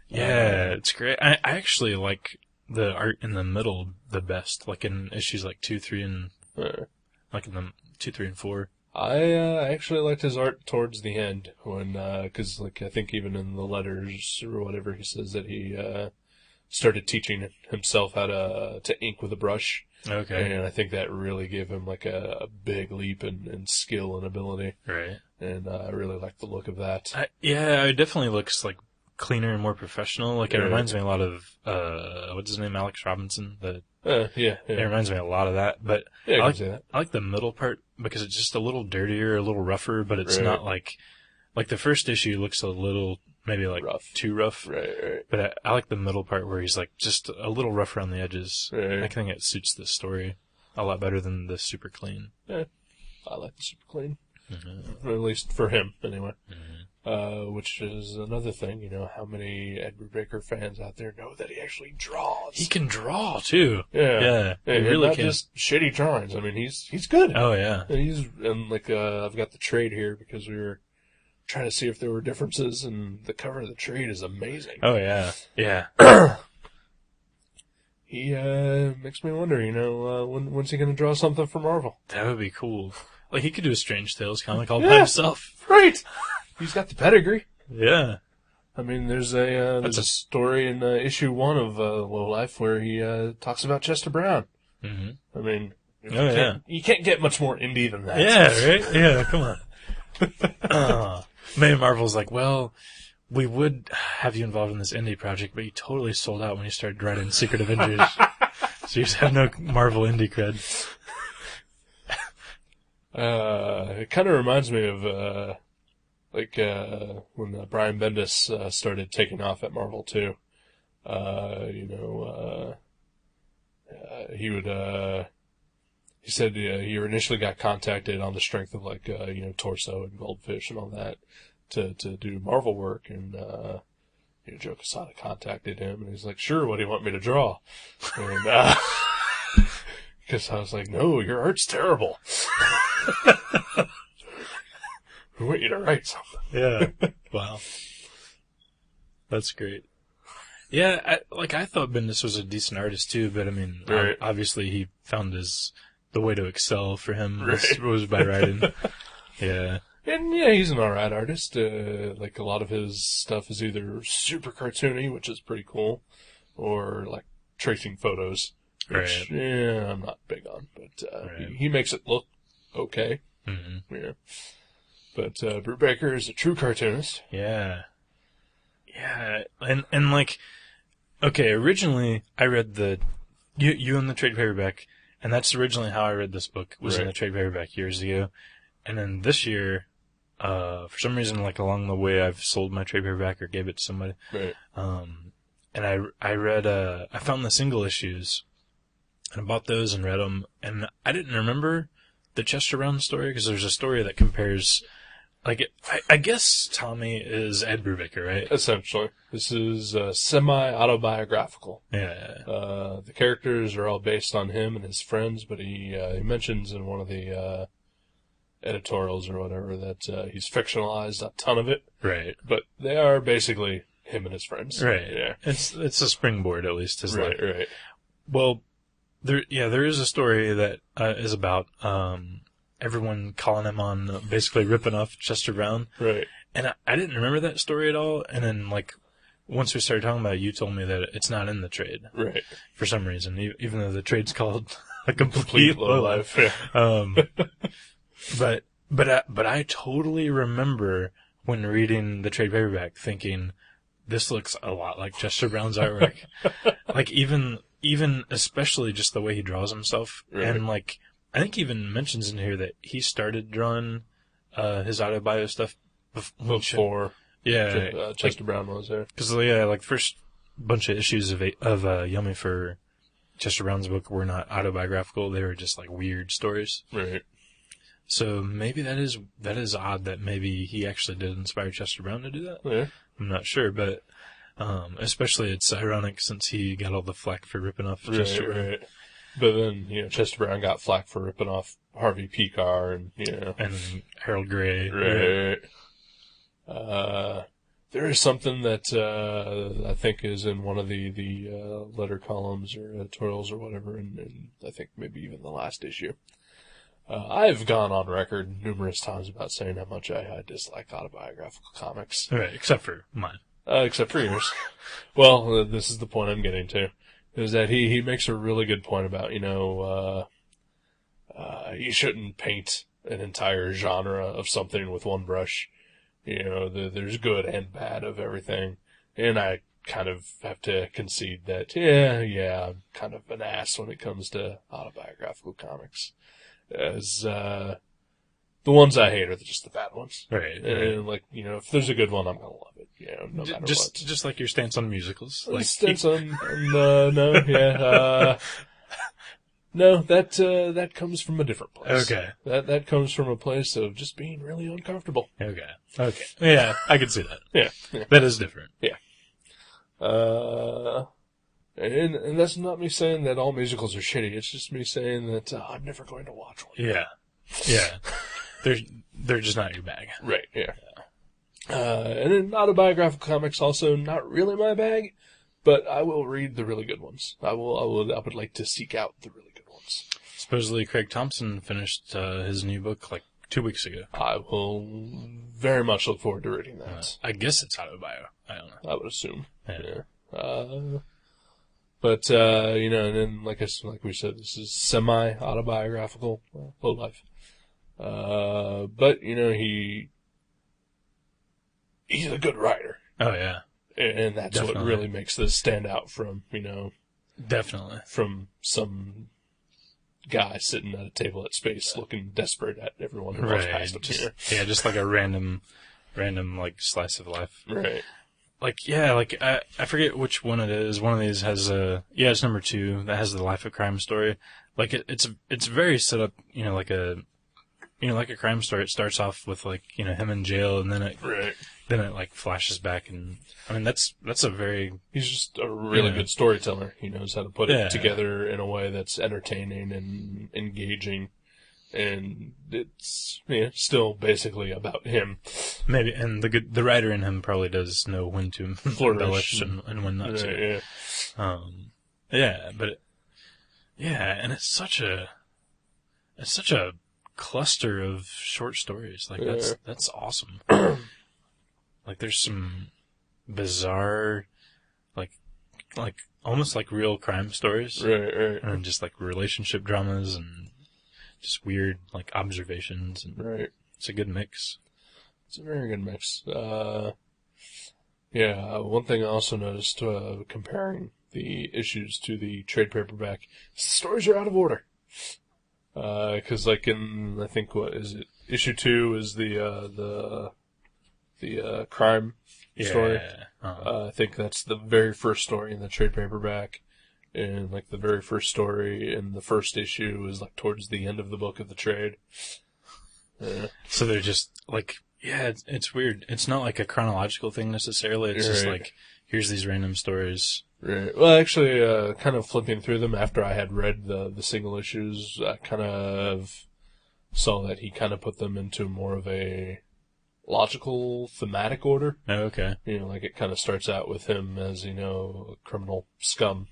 Speaker 3: Yeah, it's great. I actually like the art in the middle the best, like in issues like 2, 3, and... like in the 2, 3, and 4.
Speaker 2: I actually liked his art towards the end, when, cause, like, I think even in the letters or whatever, he says that he, started teaching himself how to ink with a brush.
Speaker 3: Okay.
Speaker 2: And I think that really gave him, like, a big leap in skill and ability.
Speaker 3: Right.
Speaker 2: And I really like the look of that.
Speaker 3: It definitely looks, like, cleaner and more professional. Like, it reminds me a lot of, what's his name, Alex Robinson?
Speaker 2: Yeah.
Speaker 3: It reminds me a lot of that, but
Speaker 2: Yeah,
Speaker 3: I like the middle part because it's just a little dirtier, a little rougher, but it's not like the first issue looks a little, maybe like too rough.
Speaker 2: Right.
Speaker 3: But I like the middle part where he's like just a little rough around the edges.
Speaker 2: Right.
Speaker 3: I think it suits the story a lot better than the super clean.
Speaker 2: Yeah. I like the super clean.
Speaker 3: Mm-hmm.
Speaker 2: At least for him, anyway.
Speaker 3: Mm-hmm.
Speaker 2: Which is another thing, you know, how many Ed Brubaker fans out there know that he actually draws.
Speaker 3: He can draw, too.
Speaker 2: Yeah.
Speaker 3: He really
Speaker 2: not
Speaker 3: can.
Speaker 2: just shitty drawings. I mean, he's good.
Speaker 3: Oh, yeah.
Speaker 2: And like, I've got the trade here because we were trying to see if there were differences, and the cover of the trade is amazing.
Speaker 3: Oh, yeah. Yeah.
Speaker 2: He, makes me wonder, you know, when's he gonna draw something for Marvel?
Speaker 3: That would be cool. Like, he could do a Strange Tales comic all by himself.
Speaker 2: Right! He's got the pedigree.
Speaker 3: Yeah.
Speaker 2: I mean, there's a story in issue 1 of Lowlife where he talks about Chester Brown.
Speaker 3: Mm-hmm.
Speaker 2: I mean, you can't get much more indie than that.
Speaker 3: Yeah, right? Yeah, come on. Maybe Marvel's like, well, we would have you involved in this indie project, but you totally sold out when you started writing Secret Avengers. So you just have no Marvel indie cred.
Speaker 2: It kind of reminds me of, when Brian Bendis started taking off at Marvel too. He said he initially got contacted on the strength of like, Torso and Goldfish and all that to do Marvel work, and Joe Quesada contacted him, and he's like, "Sure, what do you want me to draw?" And because I was like, "No, your art's terrible. We want you to write something."
Speaker 3: Yeah. Wow. That's great. Yeah, I thought Bendis was a decent artist too, but I mean,
Speaker 2: right.
Speaker 3: Obviously he found the way to excel for him was by writing. Yeah.
Speaker 2: And yeah, he's an alright artist. Like a lot of his stuff is either super cartoony, which is pretty cool, or like tracing photos, which I'm not big on, but he makes it look okay.
Speaker 3: Mm-hmm.
Speaker 2: Yeah. But Brubaker is a true cartoonist.
Speaker 3: Yeah. Yeah, and like, okay, originally I read you in the trade paperback, and that's originally how I read this book, was in the trade paperback years ago. And then this year, for some reason, like along the way, I've sold my trade paperback or gave it to somebody.
Speaker 2: Right.
Speaker 3: And I read, I found the single issues, and I bought those and read them, and I didn't remember the Chester Brown story, because there's a story that compares, like, I guess Tommy is Ed Brubaker, right?
Speaker 2: Essentially. This is semi-autobiographical.
Speaker 3: Yeah.
Speaker 2: The characters are all based on him and his friends, but he mentions in one of the editorials or whatever that he's fictionalized a ton of it.
Speaker 3: Right.
Speaker 2: But they are basically him and his friends.
Speaker 3: Right.
Speaker 2: Yeah.
Speaker 3: It's a springboard, at least, his life.
Speaker 2: Right.
Speaker 3: Well, there is a story that is about everyone calling him on basically ripping off Chester Brown.
Speaker 2: Right.
Speaker 3: And I didn't remember that story at all. And then, like, once we started talking about it, you told me that it's not in the trade.
Speaker 2: Right.
Speaker 3: For some reason, even though the trade's called A Complete Lowlife.
Speaker 2: Yeah.
Speaker 3: But I totally remember when reading the trade paperback thinking, this looks a lot like Chester Brown's artwork. Like, even especially just the way he draws himself.
Speaker 2: Right.
Speaker 3: And, like, I think he even mentions in here that he started drawing his autobio stuff
Speaker 2: before Chester
Speaker 3: like,
Speaker 2: Brown was there.
Speaker 3: Because, like, first bunch of issues of Yummy for Chester Brown's book were not autobiographical. They were just, like, weird stories.
Speaker 2: Right.
Speaker 3: So maybe that is odd that maybe he actually did inspire Chester Brown to do that.
Speaker 2: Yeah.
Speaker 3: I'm not sure, but especially it's ironic since he got all the flack for ripping off Chester Brown.
Speaker 2: Right. But then, Chester Brown got flack for ripping off Harvey Picar and,
Speaker 3: And Harold Gray.
Speaker 2: Right. There is something that I think is in one of the letter columns or editorials or whatever, and I think maybe even the last issue. I've gone on record numerous times about saying how much I dislike autobiographical comics.
Speaker 3: Right, except for mine.
Speaker 2: Except for yours. Well, this is the point I'm getting to, is that he makes a really good point about, you shouldn't paint an entire genre of something with one brush. There's good and bad of everything. And I kind of have to concede that, I'm kind of an ass when it comes to autobiographical comics. As the ones I hate are just the bad ones.
Speaker 3: Right.
Speaker 2: And if there's a good one, I'm gonna love it. No matter what.
Speaker 3: Just like your stance on musicals. Like
Speaker 2: Stance on no, that comes from a different place.
Speaker 3: Okay.
Speaker 2: That comes from a place of just being really uncomfortable.
Speaker 3: Okay. Yeah, I can see that.
Speaker 2: Yeah.
Speaker 3: That is different.
Speaker 2: Yeah. And that's not me saying that all musicals are shitty. It's just me saying that I'm never going to watch one.
Speaker 3: Yeah. They're just not your bag.
Speaker 2: Right, yeah. And then autobiographical comics also not really my bag, but I will read the really good ones. I would like to seek out the really good ones.
Speaker 3: Supposedly Craig Thompson finished his new book like 2 weeks ago.
Speaker 2: I will very much look forward to reading that.
Speaker 3: I guess it's autobio. I don't know.
Speaker 2: I would assume.
Speaker 3: Yeah.
Speaker 2: But and then like we said, this is semi-autobiographical, low life. But he's a good writer.
Speaker 3: Oh yeah.
Speaker 2: And that's
Speaker 3: Definitely.
Speaker 2: what really makes this stand out from,
Speaker 3: Definitely.
Speaker 2: from some guy sitting at a table at Space looking desperate at everyone who walks past him here.
Speaker 3: Yeah, just like a random like slice of life.
Speaker 2: Right.
Speaker 3: I forget which one it is. One of these has it's number 2 that has the life of crime story. Like it's very set up, like a crime story. It starts off with him in jail, and then it like flashes back, and I mean that's a very.
Speaker 2: He's just a really good storyteller. He knows how to put it together in a way that's entertaining and engaging. And it's still basically about him.
Speaker 3: Maybe, and the writer in him probably does know when to embellish and when not to. And it's such a cluster of short stories. Like that's awesome. Like there's some bizarre, like almost like real crime stories,
Speaker 2: right,
Speaker 3: and just like relationship dramas and. Just weird, observations. And It's a good mix.
Speaker 2: It's a very good mix. One thing I also noticed, comparing the issues to the trade paperback, is the stories are out of order. Cause I think, what is it, Issue 2 is the crime story. I think that's the very first story in the trade paperback. And, like, the very first story in the first issue is, like, towards the end of the book of the trade.
Speaker 3: So they're just, like, it's weird. It's not like a chronological thing necessarily. It's just like, here's these random stories.
Speaker 2: Right. Well, actually, kind of flipping through them after I had read the single issues, I kind of saw that he kind of put them into more of a logical, thematic order.
Speaker 3: Oh, okay.
Speaker 2: You know, like, it kind of starts out with him as, you know, a criminal scum.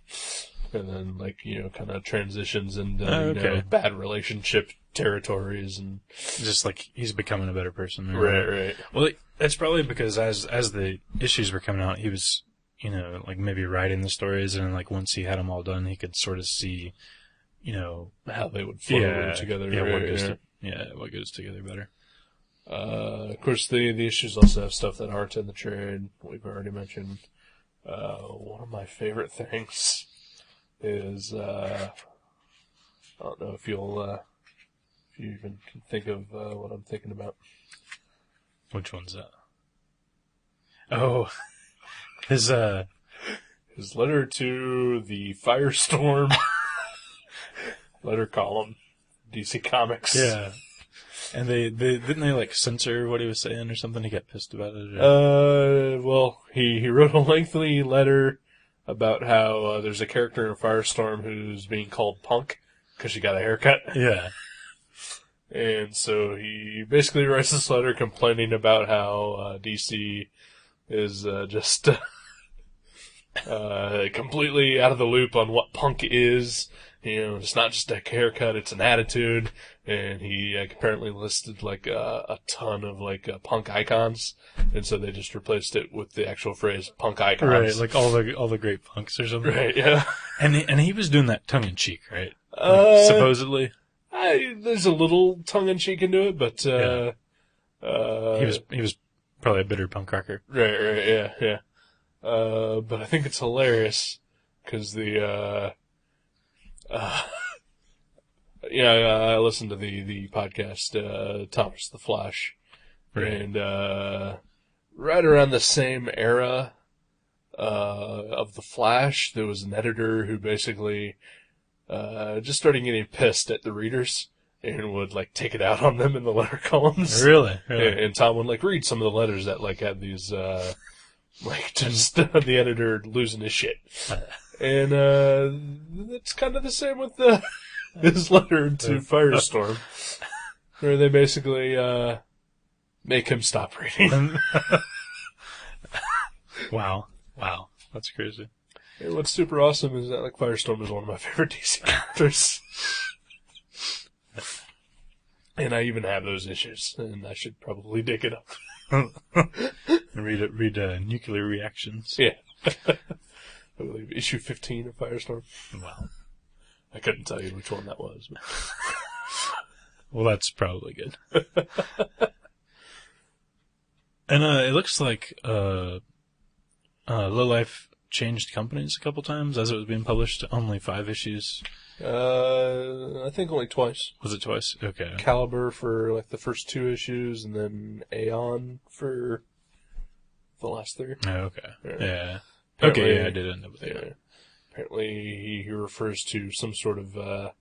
Speaker 2: And then, like, you know, kind of transitions into, you know, bad relationship territories and...
Speaker 3: Just, like, he's becoming a better person.
Speaker 2: Right.
Speaker 3: Well, that's probably because as the issues were coming out, he was, you know, like, maybe writing the stories, and, like, once he had them all done, he could sort of see, you know...
Speaker 2: How they would flow together.
Speaker 3: Yeah, what goes together better.
Speaker 2: Of course, the issues also have stuff that aren't in the trade, we've already mentioned. One of my favorite things is, I don't know if you even can think of what I'm thinking about.
Speaker 3: Which one's that? Oh, his
Speaker 2: letter to the Firestorm letter column, DC Comics.
Speaker 3: Yeah. And they didn't they like censor what he was saying or something? He got pissed about it.
Speaker 2: Well, he wrote a lengthy letter about how there's a character in Firestorm who's being called Punk because she got a haircut.
Speaker 3: Yeah.
Speaker 2: And so he basically writes this letter complaining about how DC is just completely out of the loop on what punk is. You know, it's not just a haircut, it's an attitude. And he apparently listed like a ton of like punk icons, and so they just replaced it with the actual phrase "punk icons."
Speaker 3: Right, like all the great punks or something.
Speaker 2: Right, yeah.
Speaker 3: And he was doing that tongue in cheek, right? Like, supposedly.
Speaker 2: There's a little tongue in cheek into it, but
Speaker 3: he was probably a bitter punk rocker.
Speaker 2: Right, yeah. But I think it's hilarious because I listened to the podcast, Thomas the Flash. Right. And, right around the same era, of the Flash, there was an editor who basically, just started getting pissed at the readers and would, like, take it out on them in the letter columns.
Speaker 3: Really?
Speaker 2: And Tom would, like, read some of the letters that, like, had these, like, just the editor losing his shit. And, it's kind of the same with his letter to Firestorm, where they basically, make him stop reading.
Speaker 3: Wow. That's crazy.
Speaker 2: And what's super awesome is that, like, Firestorm is one of my favorite DC characters. And I even have those issues, and I should probably dig it up.
Speaker 3: And read Nuclear Reactions.
Speaker 2: Yeah. I believe issue 15 of Firestorm.
Speaker 3: Wow.
Speaker 2: I couldn't tell you which one that was. But...
Speaker 3: Well, that's probably good. And it looks like Lowlife changed companies a couple times as it was being published. Only 5 issues.
Speaker 2: I think only twice.
Speaker 3: Was it twice? Okay.
Speaker 2: Caliber for like the first 2 issues, and then Aeon for the last 3.
Speaker 3: Oh, okay. Yeah. Okay, yeah, I did end up with Aeon.
Speaker 2: Apparently, he refers to some sort of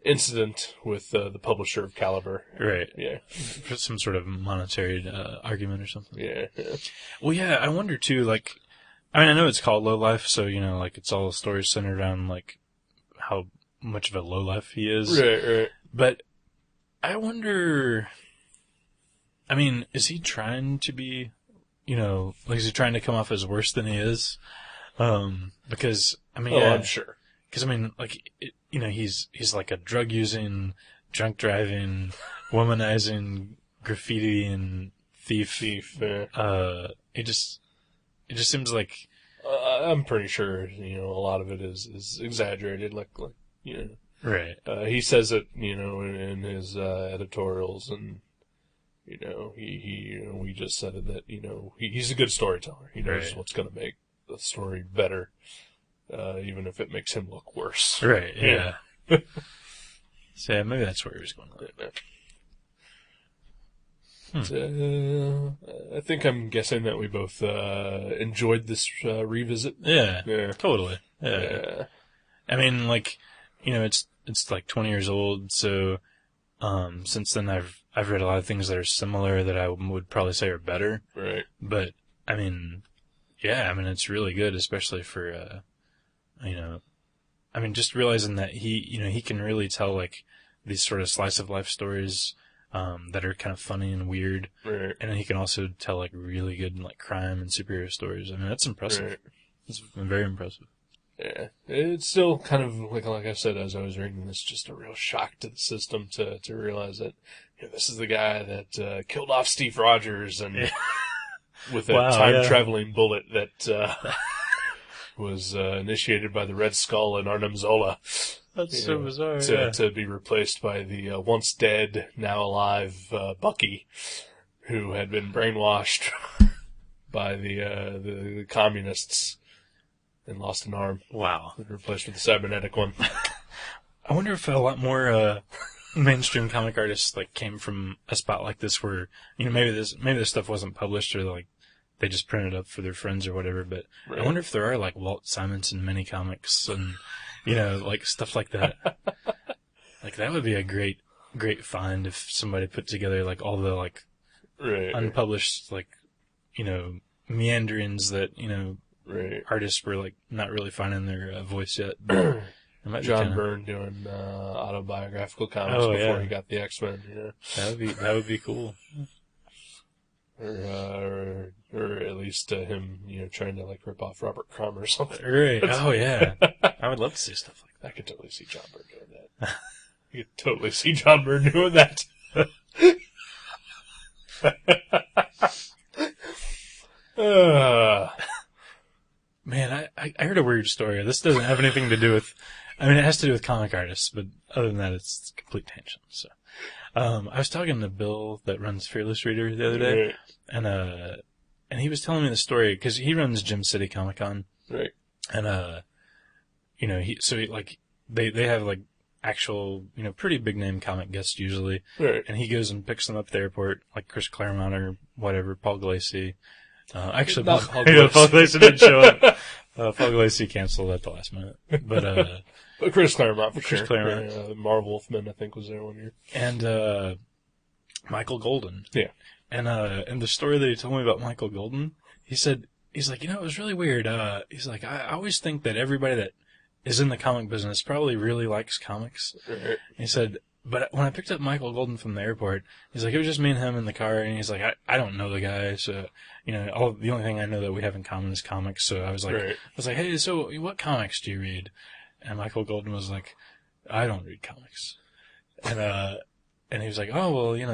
Speaker 2: incident with the publisher of Caliber.
Speaker 3: Right.
Speaker 2: Yeah.
Speaker 3: For some sort of monetary argument or something.
Speaker 2: Yeah.
Speaker 3: Well, yeah, I wonder too, like, I mean, I know it's called Lowlife, so, you know, like, it's all stories centered around, like, how much of a lowlife he is.
Speaker 2: Right.
Speaker 3: But I wonder, I mean, is he trying to be, you know, like, is he trying to come off as worse than he is? Because, I mean,
Speaker 2: I'm sure.
Speaker 3: Because, I mean, like, you know, he's like a drug-using, drunk-driving, womanizing, graffiti-ing thief. It just seems like...
Speaker 2: I'm pretty sure, you know, a lot of it is exaggerated, like, you know.
Speaker 3: Right.
Speaker 2: He says it, you know, in his editorials, and, you know, we just said it that, you know, he's a good storyteller. He knows what's going to make the story better, even if it makes him look worse.
Speaker 3: Right, yeah. So, yeah, maybe that's where he was going with it.
Speaker 2: I think I'm guessing that we both enjoyed this revisit.
Speaker 3: Yeah, totally. Yeah. I mean, like, it's like 20 years old, so since then I've read a lot of things that are similar that I would probably say are better.
Speaker 2: Right.
Speaker 3: But I mean, it's really good, especially for just realizing that he can really tell like these sort of slice of life stories that are kind of funny and weird.
Speaker 2: Right.
Speaker 3: And then he can also tell like really good like crime and superhero stories. I mean, that's impressive.
Speaker 2: Right.
Speaker 3: It's very impressive.
Speaker 2: Yeah, it's still kind of like I said as I was reading this, just a real shock to the system to realize that this is the guy that killed off Steve Rogers and with a time traveling bullet that was initiated by the Red Skull and Arnim Zola.
Speaker 3: That's so bizarre.
Speaker 2: To be replaced by the once dead, now alive Bucky, who had been brainwashed by the communists. And lost an arm.
Speaker 3: Wow.
Speaker 2: And replaced with a cybernetic one.
Speaker 3: I wonder if a lot more mainstream comic artists like came from a spot like this where maybe this stuff wasn't published or like they just printed up for their friends or whatever. But right. I wonder if there are like Walt Simonson mini comics and like stuff like that. Like that would be a great find if somebody put together like all the like unpublished like meanderings that
Speaker 2: Right.
Speaker 3: Artists were like not really finding their voice yet.
Speaker 2: John Byrne doing autobiographical comics before he got the X-Men.
Speaker 3: That would be cool.
Speaker 2: Or at least him trying to like rip off Robert Crumb or something.
Speaker 3: Right. Oh yeah. I would love to see stuff like that.
Speaker 2: I could totally see John Byrne doing that. You could totally see John Byrne doing that.
Speaker 3: Man, I heard a weird story. This doesn't have anything to do with, it has to do with comic artists, but other than that, it's a complete tangent. So, I was talking to Bill that runs Fearless Reader the other day, and he was telling me the story, because he runs Gem City Comic Con.
Speaker 2: Right.
Speaker 3: And, they have like actual, pretty big name comic guests usually.
Speaker 2: Right.
Speaker 3: And he goes and picks them up at the airport, like Chris Claremont or whatever, Paul Glacy. Actually, Paul Glacy didn't show up. Paul Glacy canceled at the last minute. But
Speaker 2: Chris Claremont, for
Speaker 3: Chris
Speaker 2: sure.
Speaker 3: Claremont.
Speaker 2: Marv Wolfman, I think, was there one year.
Speaker 3: And Michael Golden.
Speaker 2: Yeah.
Speaker 3: And the story that he told me about Michael Golden, he's like, it was really weird. He's like, I always think that everybody that is in the comic business probably really likes comics.
Speaker 2: Right.
Speaker 3: He said, but when I picked up Michael Golden from the airport, he's like, it was just me and him in the car, and he's like, I don't know the guy, so, the only thing I know that we have in common is comics, so I was like, hey, so what comics do you read? And Michael Golden was like, I don't read comics. And he was like, oh, well, you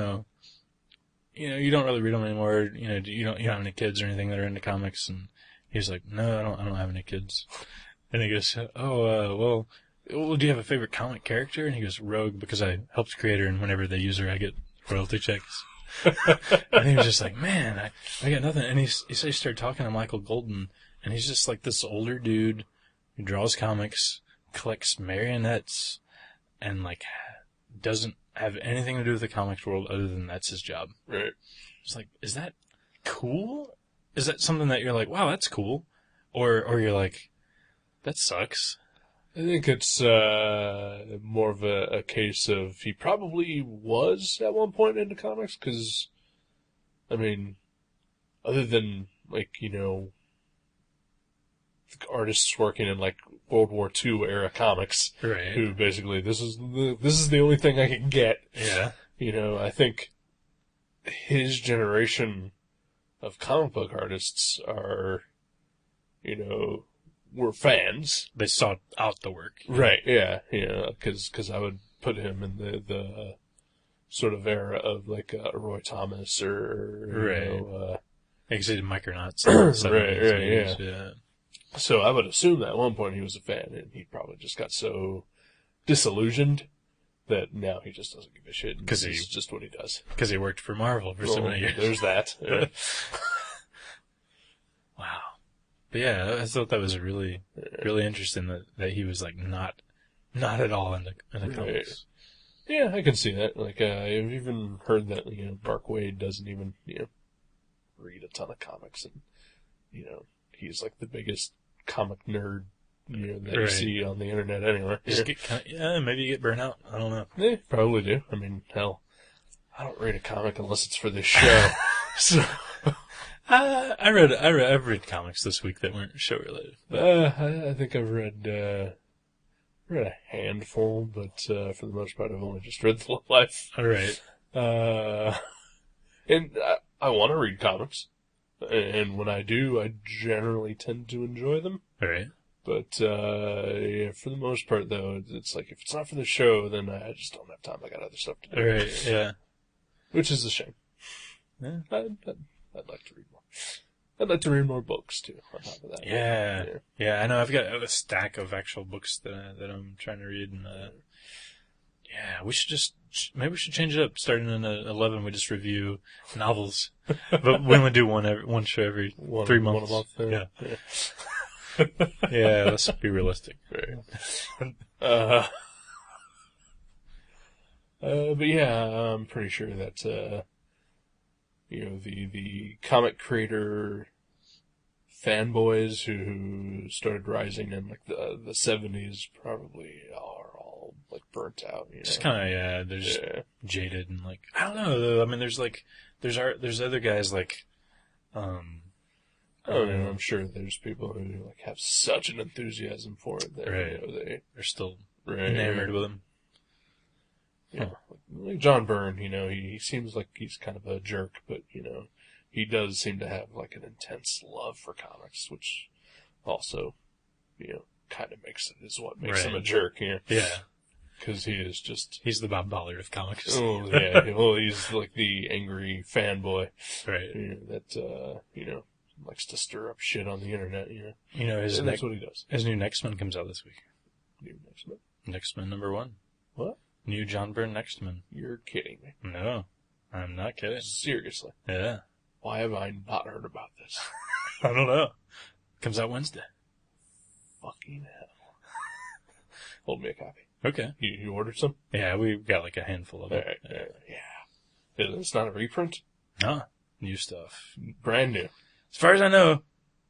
Speaker 3: don't really read them anymore, you don't have any kids or anything that are into comics, and he was like, no, I don't have any kids. And he goes, well, do you have a favorite comic character? And he goes, Rogue, because I helped create her, and whenever they use her, I get royalty checks. And he was just like, man, I got nothing. And he started talking to Michael Golden, and he's just like this older dude who draws comics, collects marionettes, and like doesn't have anything to do with the comics world other than that's his job.
Speaker 2: Right.
Speaker 3: It's like, is that cool? Is that something that you're like, wow, that's cool? Or you're like, that sucks?
Speaker 2: I think it's more of a case of he probably was at one point into comics, because, other than, artists working in, World War II era comics,
Speaker 3: right,
Speaker 2: who basically, this is the only thing I can get.
Speaker 3: Yeah.
Speaker 2: I think his generation of comic book artists are, were fans.
Speaker 3: They sought out the work.
Speaker 2: Right, yeah. Because I would put him in the sort of era of, Roy Thomas or,
Speaker 3: right. Because he did Micronauts.
Speaker 2: Right, yeah. So I would assume that at one point he was a fan, and he probably just got so disillusioned that now he just doesn't give a shit. Because it's just what he does.
Speaker 3: Because he worked for Marvel for so many years.
Speaker 2: There's that. Yeah.
Speaker 3: Wow. But yeah, I thought that was really, really interesting that he was not at all into comics.
Speaker 2: Yeah, I can see that. Like, I've even heard that, Mark Waid doesn't even, read a ton of comics, and, he's like the biggest comic nerd, that you see on the internet anywhere.
Speaker 3: Maybe you get burnt out. I don't know.
Speaker 2: Yeah, probably do. I mean, hell, I don't read a comic unless it's for this show. So,
Speaker 3: I've read comics this week that weren't show related.
Speaker 2: I think I've read a handful, but for the most part, I've only just read the Lowlife.
Speaker 3: All right.
Speaker 2: And I want to read comics, and when I do, I generally tend to enjoy them.
Speaker 3: All right.
Speaker 2: But yeah, for the most part, though, it's like if it's not for the show, then I just don't have time. I got other stuff to do.
Speaker 3: All right. Yeah.
Speaker 2: Which is a shame.
Speaker 3: Yeah.
Speaker 2: I'd like to read more. I'd like to read more books, too, on top of that.
Speaker 3: Yeah, I know. I've got a stack of actual books that I'm trying to read. And maybe we should change it up. Starting in 11, we just review novels. But we only do one show every 3 months.
Speaker 2: 1 a month.
Speaker 3: Yeah. Yeah, let's be realistic.
Speaker 2: Right. But yeah, I'm pretty sure that, the comic creator fanboys who started rising in like the 70s probably are all like burnt out.
Speaker 3: Just kind of, they're just jaded and like, I don't know though. I mean, there's other guys like,
Speaker 2: I'm sure there's people who like have such an enthusiasm for it that
Speaker 3: they're still enamored with them.
Speaker 2: Yeah, like John Byrne, he seems like he's kind of a jerk, but, he does seem to have, like, an intense love for comics, which also, kind of is what makes him a jerk,
Speaker 3: Yeah.
Speaker 2: Because he is just...
Speaker 3: He's the Bob Ballard of comics.
Speaker 2: Oh, yeah. Well, he's like the angry fanboy.
Speaker 3: Right.
Speaker 2: That, likes to stir up shit on the internet,
Speaker 3: That's
Speaker 2: what he does.
Speaker 3: His new Next-Men comes out this week.
Speaker 2: New Next-Men?
Speaker 3: Next-Men #1.
Speaker 2: What?
Speaker 3: New John Byrne Next-Men.
Speaker 2: You're kidding me.
Speaker 3: No, I'm not kidding.
Speaker 2: Seriously.
Speaker 3: Yeah.
Speaker 2: Why have I not heard about this?
Speaker 3: I don't know. Comes out Wednesday.
Speaker 2: Fucking hell. Hold me a copy.
Speaker 3: Okay.
Speaker 2: You ordered some?
Speaker 3: Yeah, we got like a handful of it.
Speaker 2: Yeah. It's not a reprint?
Speaker 3: No. New stuff.
Speaker 2: Brand new.
Speaker 3: As far as I know.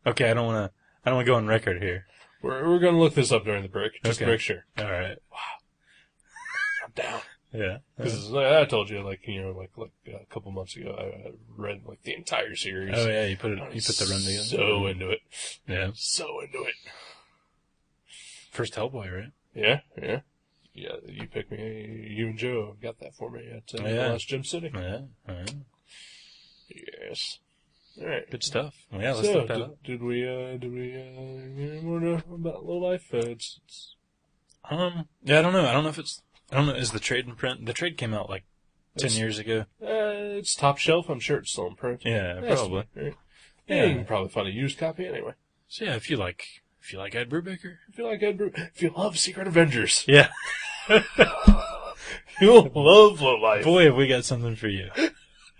Speaker 3: Okay, I don't want to go on record here.
Speaker 2: We're going to look this up during the break, just to make sure.
Speaker 3: All right.
Speaker 2: Wow. I'm down.
Speaker 3: Yeah.
Speaker 2: Because I told you, like a couple months ago, I read like the entire series.
Speaker 3: Oh yeah, you put the run together.
Speaker 2: So into it.
Speaker 3: Yeah.
Speaker 2: So into it.
Speaker 3: First Hellboy, right?
Speaker 2: Yeah. You picked me. You and Joe got that for me at the last Gym City.
Speaker 3: Yeah.
Speaker 2: Yes. All right.
Speaker 3: Good stuff. Well, yeah, let's look that up.
Speaker 2: Did we any more about Lowlife?
Speaker 3: Yeah, I don't know. I don't know. Is the trade in print? The trade came out like 10 years ago.
Speaker 2: It's top shelf. I'm sure it's still in print.
Speaker 3: Yeah, probably.
Speaker 2: Right? Yeah, you can probably find a used copy anyway.
Speaker 3: So yeah, if you like Ed Brubaker,
Speaker 2: if you love Secret Avengers,
Speaker 3: yeah,
Speaker 2: you'll love Lowlife.
Speaker 3: Boy, have we got something for you.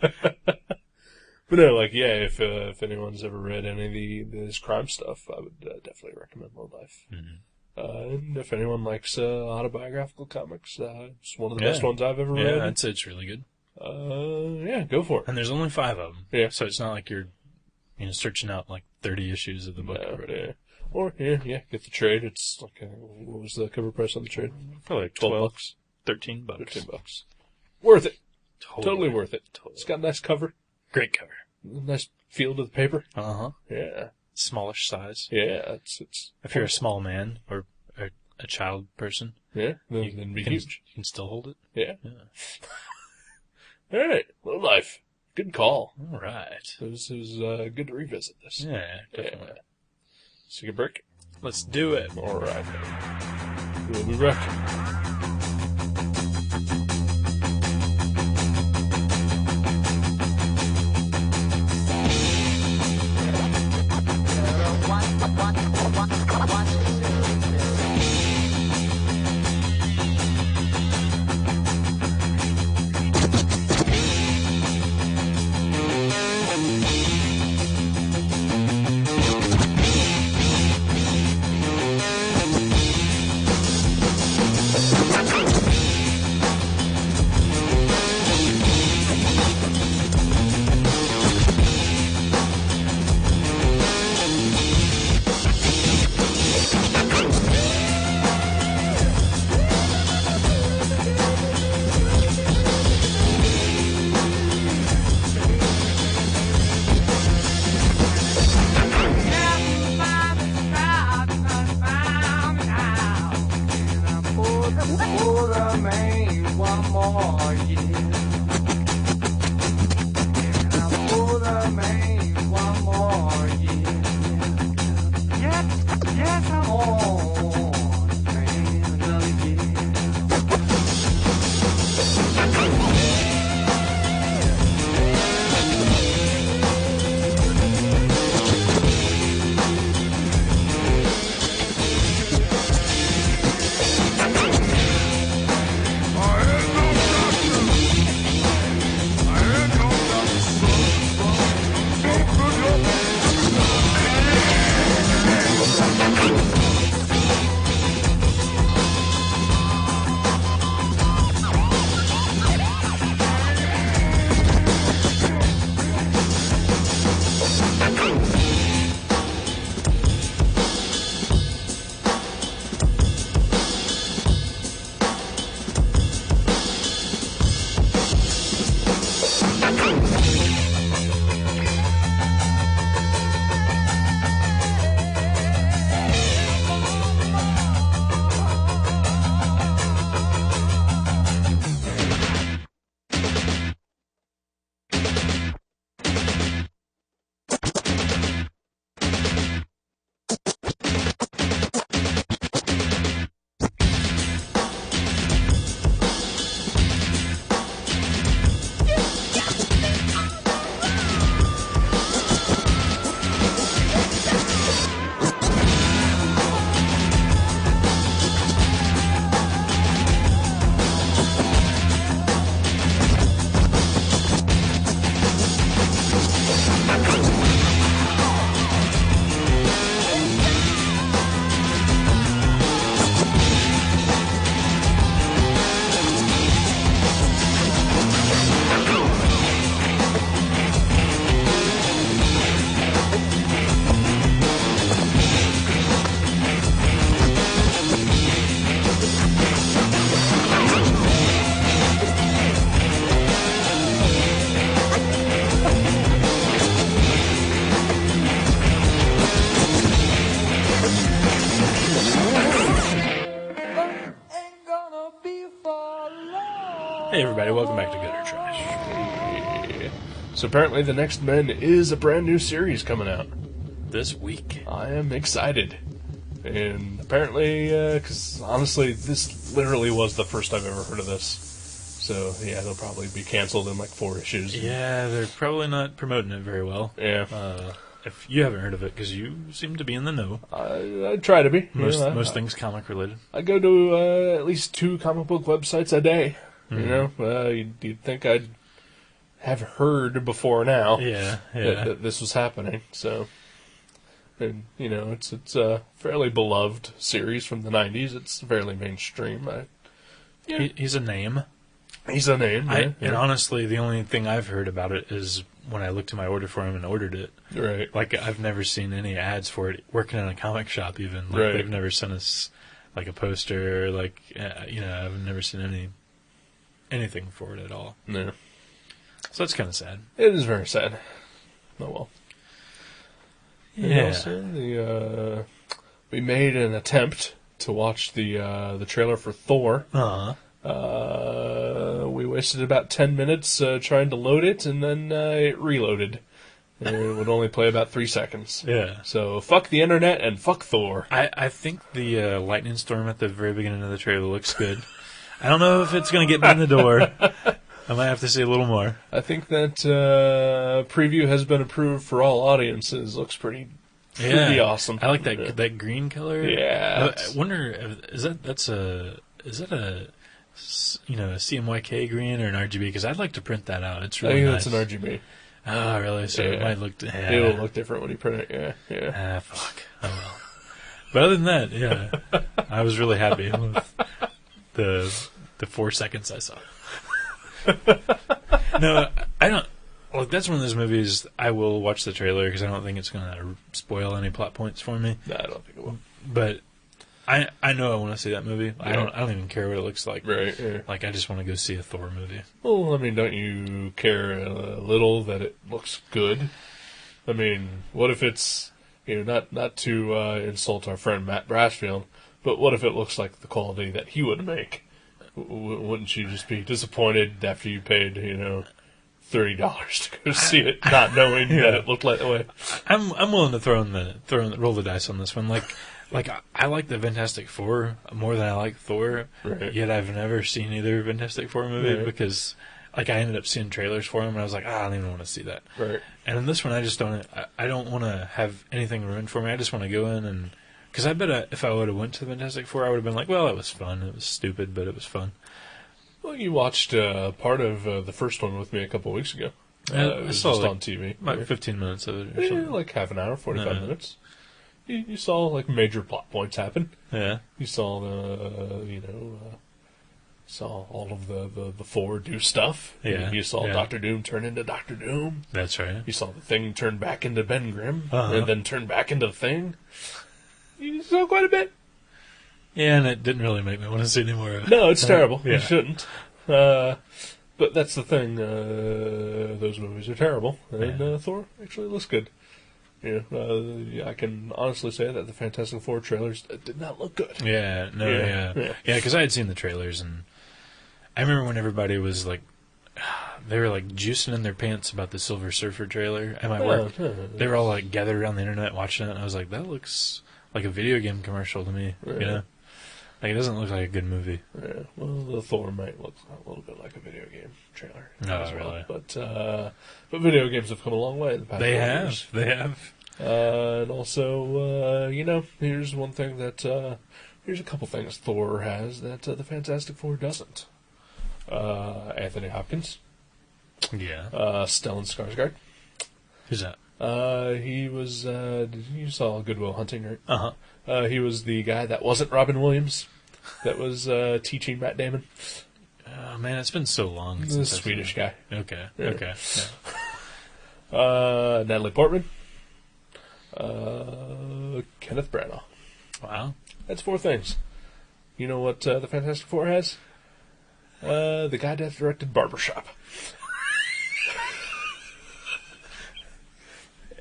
Speaker 2: But no, if anyone's ever read any of this crime stuff, I would definitely recommend Lowlife.
Speaker 3: Mm-hmm.
Speaker 2: And if anyone likes autobiographical comics, it's one of the best ones I've ever read.
Speaker 3: Yeah, I'd say it's really good.
Speaker 2: Go for it.
Speaker 3: And there's only 5 of them.
Speaker 2: Yeah.
Speaker 3: So it's not like you're, searching out like 30 issues of the book already.
Speaker 2: Yeah. Or, get the trade. It's like, what was the cover price on the trade?
Speaker 3: Probably like $12. $13.
Speaker 2: $13. Worth it.
Speaker 3: Totally
Speaker 2: worth it.
Speaker 3: Totally.
Speaker 2: It's got a nice cover.
Speaker 3: Great cover.
Speaker 2: Nice feel to the paper.
Speaker 3: Uh-huh.
Speaker 2: Yeah.
Speaker 3: Smallish size.
Speaker 2: Yeah, it's
Speaker 3: if you're a small man or a child person,
Speaker 2: then be huge.
Speaker 3: You can still hold it.
Speaker 2: Yeah. All right, Lowlife. Good call.
Speaker 3: All right.
Speaker 2: It was good to revisit this.
Speaker 3: Yeah, definitely.
Speaker 2: Yeah. Let's take a break.
Speaker 3: Let's do it.
Speaker 2: All right. We'll be back.
Speaker 4: For the man one more year. Yeah, for the man one more year. Yeah, yes, I'm on, man, another year.
Speaker 3: Hey everybody, welcome back to Gutter Trash.
Speaker 2: So apparently the Next Men is a brand new series coming out.
Speaker 3: This week.
Speaker 2: I am excited. And apparently, because honestly, this literally was the first I've ever heard of this. So yeah, they'll probably be canceled in like 4 issues.
Speaker 3: Yeah, they're probably not promoting it very well.
Speaker 2: Yeah.
Speaker 3: If you haven't heard of it, because you seem to be in the know.
Speaker 2: I try to be.
Speaker 3: Most things comic related.
Speaker 2: I go to at least 2 comic book websites a day. You know, you'd think I'd have heard before now that this was happening. So, and, you know, it's a fairly beloved series from the 90s. It's fairly mainstream.
Speaker 3: He's a name.
Speaker 2: He's a name,
Speaker 3: And honestly, the only thing I've heard about it is when I looked at my order for him and ordered it.
Speaker 2: Right.
Speaker 3: Like, I've never seen any ads for it working in a comic shop even. Like,
Speaker 2: right.
Speaker 3: They've never sent us, like, a poster, like, you know, I've never seen anything for it at all.
Speaker 2: No.
Speaker 3: So that's kind of sad.
Speaker 2: It is very sad. Oh well.
Speaker 3: Yeah.
Speaker 2: Also, we made an attempt to watch the trailer for Thor.
Speaker 3: Uh-huh.
Speaker 2: We wasted about 10 minutes trying to load it, and then it reloaded. And it would only play about 3 seconds.
Speaker 3: Yeah.
Speaker 2: So fuck the internet and fuck Thor.
Speaker 3: I think the lightning storm at the very beginning of the trailer looks good. I don't know if it's going to get me in the door. I might have to see a little more.
Speaker 2: I think that preview has been approved for all audiences. Looks pretty awesome.
Speaker 3: I like that green color.
Speaker 2: Yeah.
Speaker 3: I wonder, is that a CMYK green or an RGB? Because I'd like to print that out. It's really nice.
Speaker 2: I think that's an RGB.
Speaker 3: Oh, really? So it might look...
Speaker 2: It will look different when you print it, yeah.
Speaker 3: Fuck. Oh, well. But other than that, yeah. I was really happy with the 4 seconds I saw. No, I don't... Well, that's one of those movies I will watch the trailer because I don't think it's going to spoil any plot points for me.
Speaker 2: No, I don't think it will.
Speaker 3: But I know I want to see that movie. Yeah. I don't even care what it looks like.
Speaker 2: Right. Yeah.
Speaker 3: Like, I just want to go see a Thor movie.
Speaker 2: Well, I mean, don't you care a little that it looks good? I mean, what if it's, not to insult our friend Matt Brassfield, But what if it looks like the quality that he would make? Wouldn't you just be disappointed after you paid, $30 to go see it, not knowing that it looked like that way?
Speaker 3: I'm willing to roll the dice on this one. Like I like the Fantastic Four more than I like Thor.
Speaker 2: Right.
Speaker 3: Yet I've never seen either Fantastic Four movie because I ended up seeing trailers for them and I was like, I don't even want to see that.
Speaker 2: Right.
Speaker 3: And in this one, I just don't. I don't want to have anything ruined for me. I just want to go in and because I bet if I would have went to the Fantastic Four, I would have been like, well, it was fun. It was stupid, but it was fun.
Speaker 2: Well, you watched part of the first one with me a couple of weeks ago. It was just on TV.
Speaker 3: Like 15 minutes of it or something.
Speaker 2: Like half an hour, 45 minutes. You saw, major plot points happen.
Speaker 3: Yeah.
Speaker 2: You saw, saw all of the Thor do stuff.
Speaker 3: Yeah.
Speaker 2: You saw Doctor Doom turn into Doctor Doom.
Speaker 3: That's right.
Speaker 2: You saw the Thing turn back into Ben Grimm. And then turn back into the Thing. You saw quite a bit.
Speaker 3: Yeah, and it didn't really make me want to see any more of it.
Speaker 2: No, it's terrible.
Speaker 3: Yeah.
Speaker 2: You shouldn't. But that's the thing. Those movies are terrible. And Thor actually looks good. I can honestly say that the Fantastic Four trailers did not look good.
Speaker 3: Yeah, because I had seen the trailers, and I remember when everybody was like, they were like juicing in their pants about the Silver Surfer trailer at my work. They were all like gathered around the internet watching it, and I was like, that looks like a video game commercial to me.
Speaker 2: Yeah.
Speaker 3: Like, it doesn't look like a good movie.
Speaker 2: Yeah, well, the Thor might look a little bit like a video game trailer.
Speaker 3: No, really.
Speaker 2: But video games have come a long way in the past
Speaker 3: They have.
Speaker 2: years.
Speaker 3: They have.
Speaker 2: And also, here's one thing that, here's a couple things Thor has that the Fantastic Four doesn't. Anthony Hopkins.
Speaker 3: Yeah.
Speaker 2: Stellan Skarsgård.
Speaker 3: Who's that?
Speaker 2: He was, you saw Good Will Hunting, right?
Speaker 3: Uh-huh.
Speaker 2: He was the guy that wasn't Robin Williams, that was teaching Matt Damon.
Speaker 3: Oh, man, it's been so long.
Speaker 2: The Swedish guy.
Speaker 3: Okay,
Speaker 2: Yeah.
Speaker 3: okay. Yeah.
Speaker 2: Natalie Portman. Kenneth Branagh.
Speaker 3: Wow.
Speaker 2: That's 4 things. You know what the Fantastic Four has? The guy that directed Barbershop.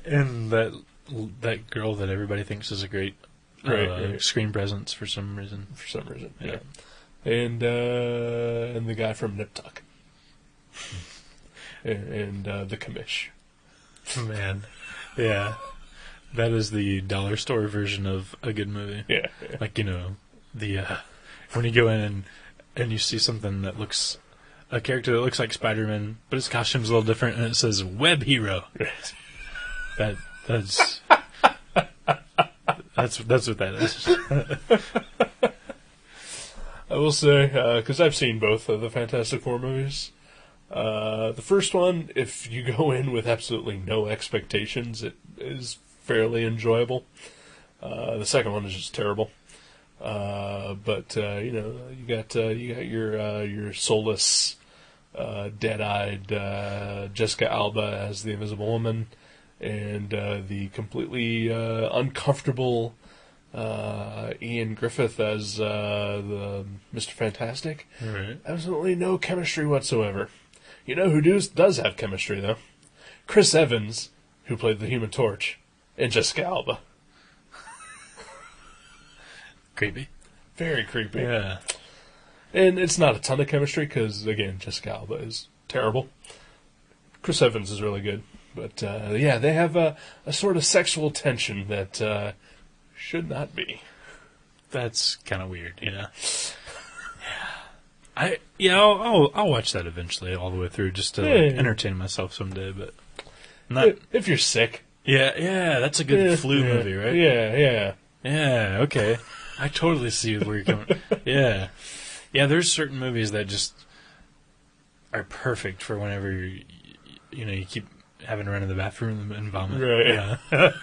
Speaker 3: And that girl that everybody thinks is a great screen presence for some reason.
Speaker 2: Yeah. And the guy from Nip Tuck. and the commish.
Speaker 3: Man. Yeah. That is the dollar store version of a good movie.
Speaker 2: Yeah.
Speaker 3: Like, the when you go in and you see something that looks a character that looks like Spider-Man, but his costume's a little different, and it says Web Hero. That's what that is.
Speaker 2: I will say, because I've seen both of the Fantastic Four movies. The first one, if you go in with absolutely no expectations, it is fairly enjoyable. The second one is just terrible. But you got your soulless, dead-eyed Jessica Alba as the Invisible Woman, and the completely uncomfortable Ian Griffith as the Mr. Fantastic.
Speaker 3: Right.
Speaker 2: Absolutely no chemistry whatsoever. You know who does have chemistry, though? Chris Evans, who played the Human Torch, and Jessica Alba.
Speaker 3: Creepy.
Speaker 2: Very creepy.
Speaker 3: Yeah.
Speaker 2: And it's not a ton of chemistry, because, again, Jessica Alba is terrible. Chris Evans is really good. But, they have a sort of sexual tension that should not be.
Speaker 3: That's kind of weird, I'll watch that eventually all the way through just to entertain myself someday, but not
Speaker 2: if you're sick.
Speaker 3: Yeah, that's a good flu movie, right? Yeah, okay. I totally see where you're coming. Yeah, there's certain movies that just are perfect for whenever you keep having to run to the bathroom and vomit.
Speaker 2: Right.
Speaker 3: Yeah.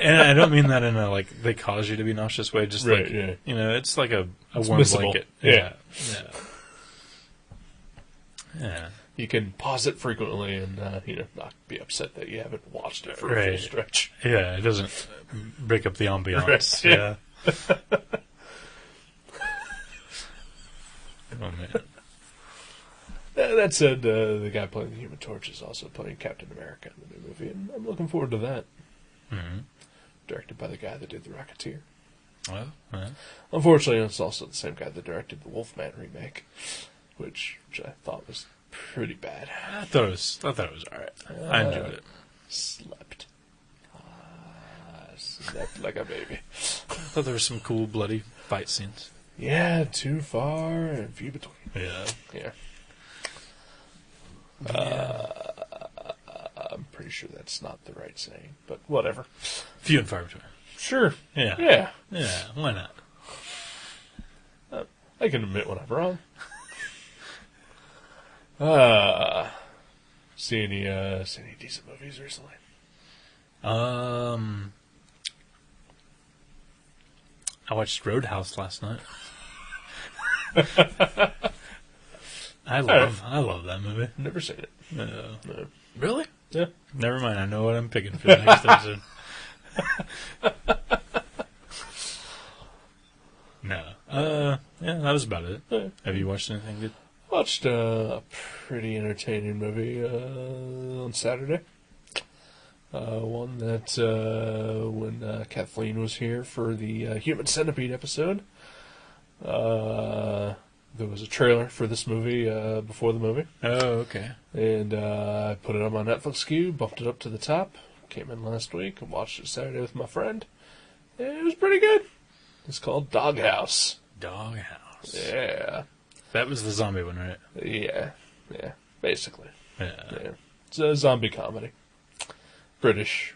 Speaker 3: And I don't mean that in a they cause you to be nauseous way. Just it's like a warm
Speaker 2: missable.
Speaker 3: blanket.
Speaker 2: Yeah.
Speaker 3: You
Speaker 2: You can pause it frequently and not be upset that you haven't watched it for a full stretch.
Speaker 3: Yeah, it doesn't break up the ambiance.
Speaker 2: Right.
Speaker 3: Yeah. Oh man.
Speaker 2: That said, the guy playing the Human Torch is also playing Captain America in the new movie, and I'm looking forward to that.
Speaker 3: Mm-hmm.
Speaker 2: Directed by the guy that did The Rocketeer.
Speaker 3: Well, yeah.
Speaker 2: Unfortunately, it's also the same guy that directed the Wolfman remake, which I thought was pretty bad.
Speaker 3: I thought it was alright. I enjoyed it.
Speaker 2: Slept like a baby.
Speaker 3: I thought there were some cool bloody fight scenes.
Speaker 2: Yeah, too far and few between.
Speaker 3: Yeah.
Speaker 2: I'm pretty sure that's not the right saying, but whatever.
Speaker 3: Few and far between.
Speaker 2: Sure.
Speaker 3: Yeah. Why not?
Speaker 2: I can admit when I'm wrong. See any decent movies recently?
Speaker 3: I watched Roadhouse last night. I love that movie.
Speaker 2: Never seen it.
Speaker 3: No.
Speaker 2: Really? Yeah.
Speaker 3: Never mind. I know what I'm picking for the next episode. No. Yeah, that was about it.
Speaker 2: Yeah.
Speaker 3: Have you watched anything good?
Speaker 2: Watched a pretty entertaining movie on Saturday. One that when Kathleen was here for the Human Centipede episode, there was a trailer for this movie before the movie.
Speaker 3: Oh, okay.
Speaker 2: And I put it on my Netflix queue, bumped it up to the top, came in last week and watched it Saturday with my friend. It was pretty good. It's called Doghouse.
Speaker 3: Doghouse.
Speaker 2: Yeah.
Speaker 3: That was the zombie one, right?
Speaker 2: Yeah, basically.
Speaker 3: Yeah.
Speaker 2: It's a zombie comedy. British.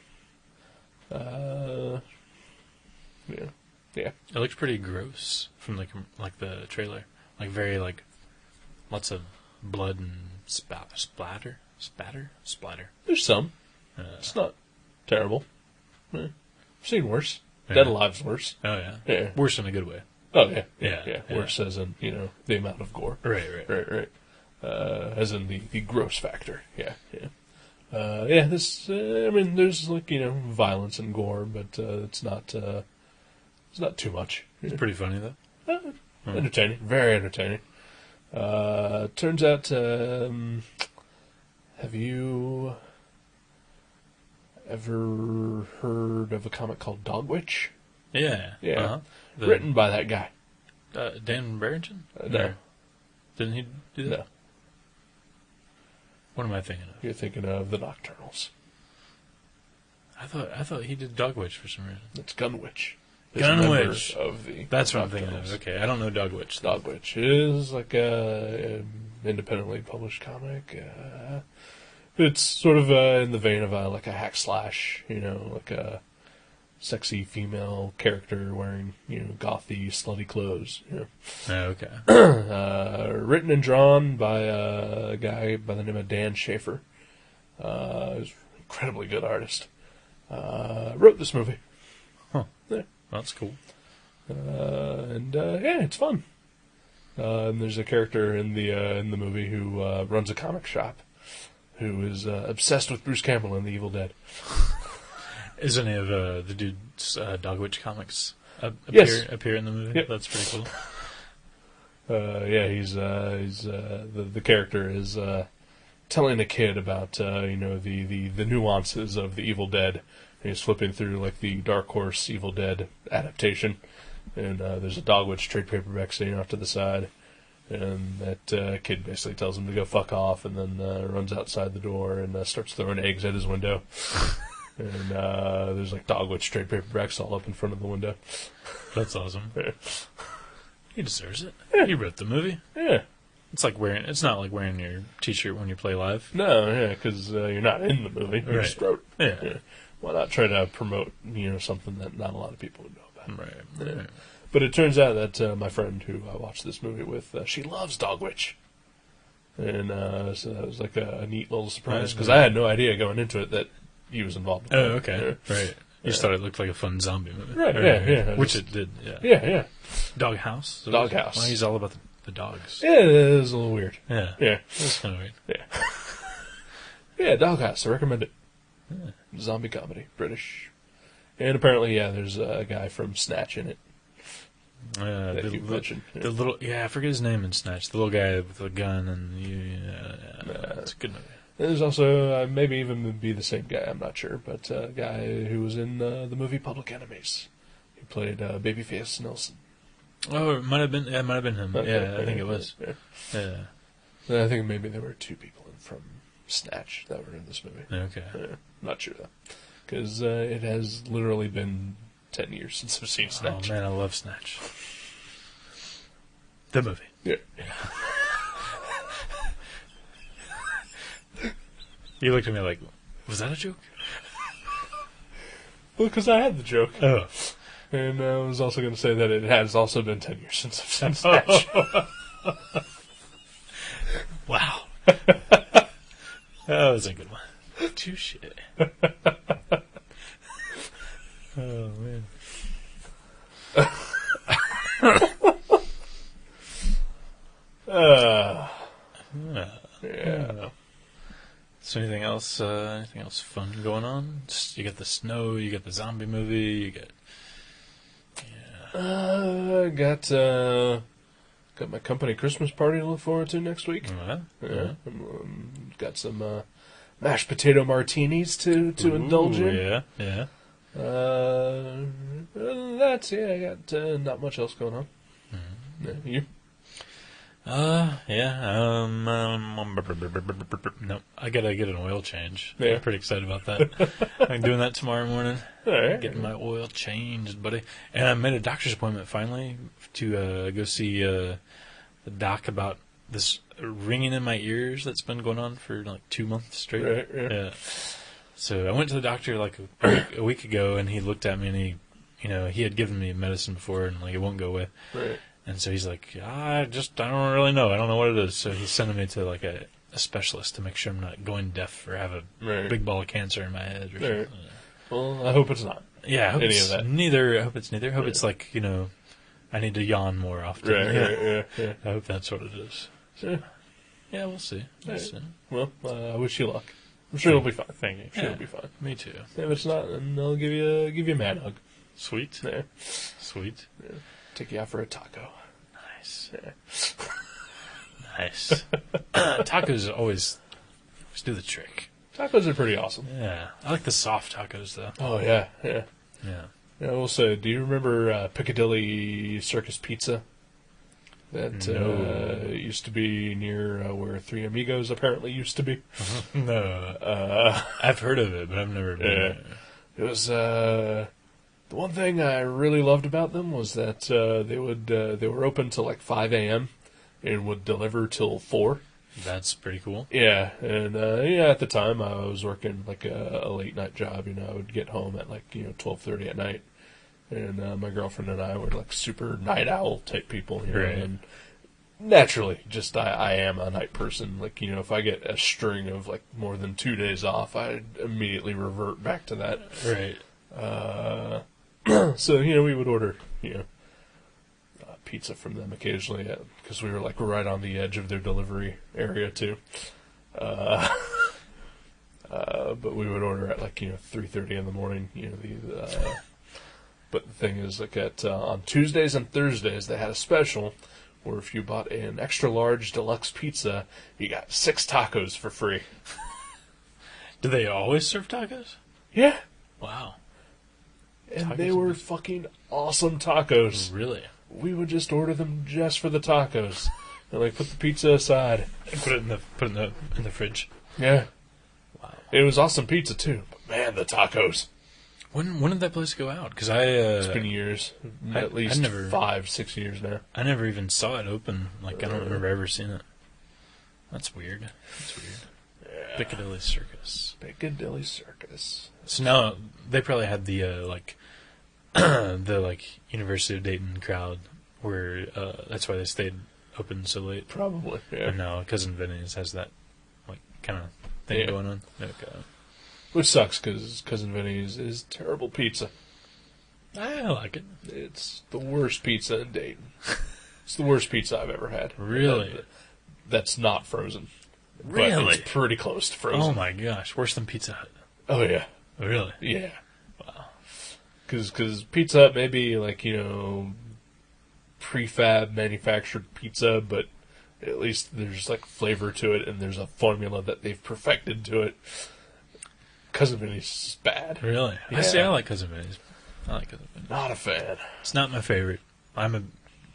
Speaker 2: Yeah.
Speaker 3: It looks pretty gross from like the trailer. Like very lots of blood and splatter.
Speaker 2: There's some. It's not terrible. I've seen worse. Dead Alive's worse.
Speaker 3: Oh yeah.
Speaker 2: Yeah.
Speaker 3: Worse in a good way.
Speaker 2: Oh yeah.
Speaker 3: Yeah.
Speaker 2: Worse as in, the amount of gore.
Speaker 3: Right.
Speaker 2: As in the gross factor. Yeah. This. There's violence and gore, but it's not too much.
Speaker 3: It's pretty funny though.
Speaker 2: Entertaining, very entertaining. Turns out, have you ever heard of a comic called Dogwitch?
Speaker 3: Yeah.
Speaker 2: Yeah.
Speaker 3: Uh-huh.
Speaker 2: Written by that guy.
Speaker 3: Dan Barrington?
Speaker 2: No.
Speaker 3: Didn't he do that?
Speaker 2: No.
Speaker 3: What am I thinking of?
Speaker 2: You're thinking of the Nocturnals.
Speaker 3: I thought he did Dogwitch for some reason.
Speaker 2: It's Gunwitch.
Speaker 3: Gunwitch.
Speaker 2: Of the
Speaker 3: That's what I'm thinking
Speaker 2: Nocturnals.
Speaker 3: of. Okay, I don't know Dogwitch.
Speaker 2: Dogwitch is like a independently published comic. It's sort of in the vein of like a hack slash, like a sexy female character wearing, gothy, slutty clothes.
Speaker 3: Oh, okay.
Speaker 2: Written and drawn by a guy by the name of Dan Schaefer. He's an incredibly good artist. Wrote this movie.
Speaker 3: Huh.
Speaker 2: Yeah.
Speaker 3: That's cool.
Speaker 2: It's fun. And there's a character in the movie who runs a comic shop, who is obsessed with Bruce Campbell and the Evil Dead.
Speaker 3: Is any of the dude's Dogwitch comics
Speaker 2: Yes.
Speaker 3: appear in the movie?
Speaker 2: Yep.
Speaker 3: That's pretty cool.
Speaker 2: He's the character is telling a kid about the nuances of the Evil Dead. And he's flipping through like the Dark Horse Evil Dead adaptation, and there's a Dogwitch trade paperback sitting off to the side, and that kid basically tells him to go fuck off, and then runs outside the door and starts throwing eggs at his window. And there's like Dogwitch trade paperbacks all up in front of the window.
Speaker 3: That's awesome.
Speaker 2: Yeah.
Speaker 3: He deserves it.
Speaker 2: Yeah.
Speaker 3: He wrote the movie.
Speaker 2: Yeah.
Speaker 3: It's not like wearing your t-shirt when you play live.
Speaker 2: No, yeah, because you're not in the movie. You
Speaker 3: Right.
Speaker 2: just wrote.
Speaker 3: Yeah.
Speaker 2: Why not try to promote, something that not a lot of people would know about?
Speaker 3: Right.
Speaker 2: Yeah. But it turns out that my friend who I watched this movie with, she loves Dogwitch. And so that was like a neat little surprise, because I had no idea going into it that he was involved.
Speaker 3: Oh, okay. Right. You just thought it looked like a fun zombie movie.
Speaker 2: Right, yeah.
Speaker 3: Which it did, yeah.
Speaker 2: Yeah.
Speaker 3: Doghouse?
Speaker 2: Doghouse.
Speaker 3: Well, he's all about the dogs.
Speaker 2: Yeah, it is a little weird.
Speaker 3: Yeah.
Speaker 2: Yeah.
Speaker 3: It's kind of weird.
Speaker 2: Yeah. Yeah, Doghouse. I recommend it. Yeah. Zombie comedy. British. And apparently, there's a guy from Snatch in it. That you mentioned.
Speaker 3: The little, I forget his name in Snatch. The little guy with the gun and it's a good movie.
Speaker 2: There's also, maybe even be the same guy, I'm not sure, but a guy who was in the movie Public Enemies. He He played Babyface Nelson.
Speaker 3: Oh, it might have been him.
Speaker 2: Okay.
Speaker 3: Yeah, I think it was. Yeah.
Speaker 2: I think maybe there were 2 people from Snatch that were in this movie.
Speaker 3: Okay.
Speaker 2: Not sure, though. Because it has literally been 10 years since I've seen Snatch.
Speaker 3: Oh, man, I love Snatch. The movie.
Speaker 2: Yeah.
Speaker 3: You looked at me like, was that a joke?
Speaker 2: Well, because I had the joke.
Speaker 3: Oh.
Speaker 2: And I was also going to say that it has also been 10 years since I've seen Snatch.
Speaker 3: Wow. That was a good one. Touche. Oh, man.
Speaker 2: Yeah.
Speaker 3: So anything else fun going on? Just, you got the snow, you got the zombie movie, you got...
Speaker 2: Got my company Christmas party to look forward to next week.
Speaker 3: Yeah.
Speaker 2: Got some mashed potato martinis to indulge in.
Speaker 3: Yeah.
Speaker 2: Other than that, I got not much else going on.
Speaker 3: Mm-hmm.
Speaker 2: Yeah, you?
Speaker 3: No, I gotta get an oil change.
Speaker 2: Yeah.
Speaker 3: I'm pretty excited about that. I'm doing that tomorrow morning.
Speaker 2: All right.
Speaker 3: Getting my oil changed, buddy. And I made a doctor's appointment finally to go see the doc about this ringing in my ears that's been going on for like 2 months straight.
Speaker 2: Right.
Speaker 3: Yeah. So I went to the doctor like a week ago, and he looked at me and he had given me medicine before, and like it won't go away.
Speaker 2: Right.
Speaker 3: And so he's like, I don't really know. I don't know what it is. So he's sending me to like a specialist to make sure I'm not going deaf or have a big ball of cancer in my head or something.
Speaker 2: Well, I hope it's not.
Speaker 3: Yeah, I hope
Speaker 2: any
Speaker 3: it's
Speaker 2: of that.
Speaker 3: neither. I hope it's neither. I hope it's like, I need to yawn more often.
Speaker 2: Right.
Speaker 3: I hope that's what it is. So, yeah, we'll see.
Speaker 2: Well, I wish you luck. I'm sure it'll be fine.
Speaker 3: Thank you.
Speaker 2: I'm sure it'll be fine.
Speaker 3: Me too.
Speaker 2: If it's not, then I'll give you a man hug.
Speaker 3: Sweet.
Speaker 2: Yeah.
Speaker 3: Sweet.
Speaker 2: Yeah. Take you out for a taco.
Speaker 3: Nice.
Speaker 2: Yeah.
Speaker 3: Nice. Tacos always do the trick.
Speaker 2: Tacos are pretty awesome.
Speaker 3: Yeah. I like the soft tacos, though.
Speaker 2: Oh, yeah.
Speaker 3: Yeah.
Speaker 2: I will say, do you remember Piccadilly Circus Pizza? That used to be near where Three Amigos apparently used to be.
Speaker 3: No. I've heard of it, but I've never been there.
Speaker 2: It was... the one thing I really loved about them was that they were open till like 5 a.m. and would deliver till 4.
Speaker 3: That's pretty cool.
Speaker 2: Yeah, and at the time I was working like a late night job. I would get home at like 12:30 at night, and my girlfriend and I were like super night owl type people.
Speaker 3: Right.
Speaker 2: And naturally, just I am a night person. Like if I get a string of like more than 2 days off, I immediately revert back to that.
Speaker 3: Right.
Speaker 2: So we would order pizza from them occasionally because we were like right on the edge of their delivery area too. But we would order at like 3:30 in the morning. But the thing is, like on Tuesdays and Thursdays they had a special where if you bought an extra large deluxe pizza, you got 6 tacos for free.
Speaker 3: Do they always serve tacos?
Speaker 2: Yeah.
Speaker 3: Wow.
Speaker 2: And
Speaker 3: Tacos
Speaker 2: they were fucking awesome tacos.
Speaker 3: Really?
Speaker 2: We would just order them just for the tacos, and like put the pizza aside
Speaker 3: and put it in the fridge.
Speaker 2: Yeah,
Speaker 3: wow.
Speaker 2: It was awesome pizza too. But man, the tacos.
Speaker 3: When did that place go out? Because
Speaker 2: it's been years, at least 5-6 years now.
Speaker 3: I never even saw it open. Like I don't remember ever seeing it. That's weird. Yeah. Piccadilly Circus.
Speaker 2: Piccadilly Circus.
Speaker 3: So now they probably had the the like University of Dayton crowd where that's why they stayed open so late.
Speaker 2: Probably, yeah.
Speaker 3: But no, Cousin Vinny's has that like kind of thing going on. Okay.
Speaker 2: Which sucks because Cousin Vinny's is terrible pizza.
Speaker 3: I like it.
Speaker 2: It's the worst pizza in Dayton. It's the worst pizza I've ever had.
Speaker 3: Really?
Speaker 2: That's not frozen.
Speaker 3: Really?
Speaker 2: But it's pretty close to frozen.
Speaker 3: Oh my gosh, worse than Pizza Hut.
Speaker 2: Oh yeah.
Speaker 3: Really?
Speaker 2: Yeah.
Speaker 3: Wow.
Speaker 2: Because Pizza Hut may be like, prefab manufactured pizza, but at least there's like flavor to it and there's a formula that they've perfected to it. Cousin Vinny's is bad.
Speaker 3: Really?
Speaker 2: Yeah.
Speaker 3: I like Cousin Vinny's. I like other vendors.
Speaker 2: Not a fan.
Speaker 3: It's not my favorite. I'm a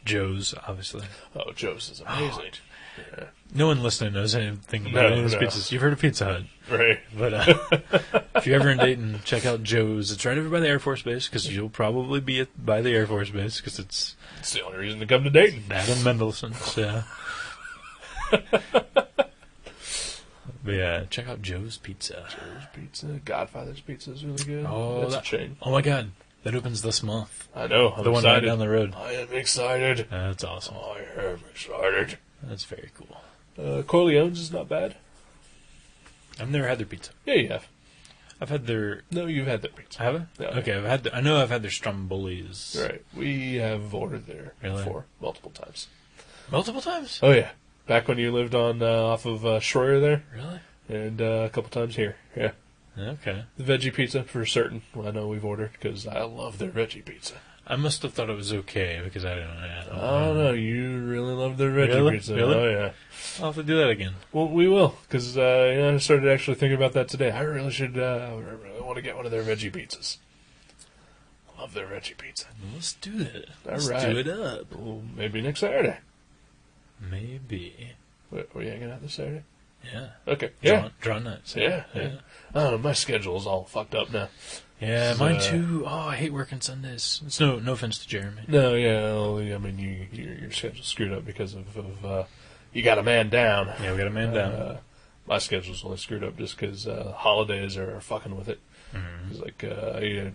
Speaker 3: Joe's, obviously.
Speaker 2: Oh, Joe's is amazing. Yeah.
Speaker 3: No one listening knows anything about any of these pizzas. You've heard of Pizza Hut.
Speaker 2: Right.
Speaker 3: But if you're ever in Dayton, check out Joe's. It's right over by the Air Force Base, because you'll probably be by the Air Force Base, because it's
Speaker 2: the only reason to come to Dayton.
Speaker 3: that and Mendelssohn's, yeah. But yeah, check out Joe's Pizza.
Speaker 2: Joe's Pizza. Godfather's Pizza is really good.
Speaker 3: Oh,
Speaker 2: that's a chain.
Speaker 3: Oh my god. That opens this month.
Speaker 2: I know. I'm
Speaker 3: the one
Speaker 2: excited.
Speaker 3: right down the road.
Speaker 2: I am excited.
Speaker 3: That's awesome.
Speaker 2: I am excited.
Speaker 3: That's very cool.
Speaker 2: Corleone's is not bad.
Speaker 3: I've never had their pizza.
Speaker 2: Yeah, you have.
Speaker 3: I've had their...
Speaker 2: No, you've had their pizza.
Speaker 3: Have I?
Speaker 2: Yeah.
Speaker 3: Okay, I know I've had their Strombolis.
Speaker 2: Right. We have ordered there
Speaker 3: Really?
Speaker 2: before, multiple times.
Speaker 3: Multiple times?
Speaker 2: Oh, yeah. Back when you lived on off of Schroyer there.
Speaker 3: Really?
Speaker 2: And a couple times here. Yeah.
Speaker 3: Okay.
Speaker 2: The veggie pizza, for certain. I know we've ordered, because I love their veggie pizza.
Speaker 3: I must have thought it was okay, because I don't know.
Speaker 2: Oh, no, you really love their veggie
Speaker 3: Really?
Speaker 2: pizza.
Speaker 3: Really?
Speaker 2: Oh, yeah.
Speaker 3: I'll have to do that again.
Speaker 2: Well, we will, because I started actually thinking about that today. I really should, I really want to get one of their veggie pizzas. I love their veggie pizza.
Speaker 3: Let's do it.
Speaker 2: All
Speaker 3: Let's
Speaker 2: right.
Speaker 3: do it up.
Speaker 2: Well, maybe next Saturday.
Speaker 3: Maybe.
Speaker 2: Were you hanging out this Saturday?
Speaker 3: Yeah.
Speaker 2: Okay. Yeah.
Speaker 3: Draw night. So,
Speaker 2: Yeah. Oh, my schedule's all fucked up now.
Speaker 3: Yeah, mine too. Oh, I hate working Sundays. It's no offense to Jeremy.
Speaker 2: No, yeah, well, I mean, your schedule's screwed up because of you got a man down.
Speaker 3: Yeah, we got a man down.
Speaker 2: My schedule's only screwed up just because holidays are fucking with it.
Speaker 3: Mm-hmm.
Speaker 2: It's like I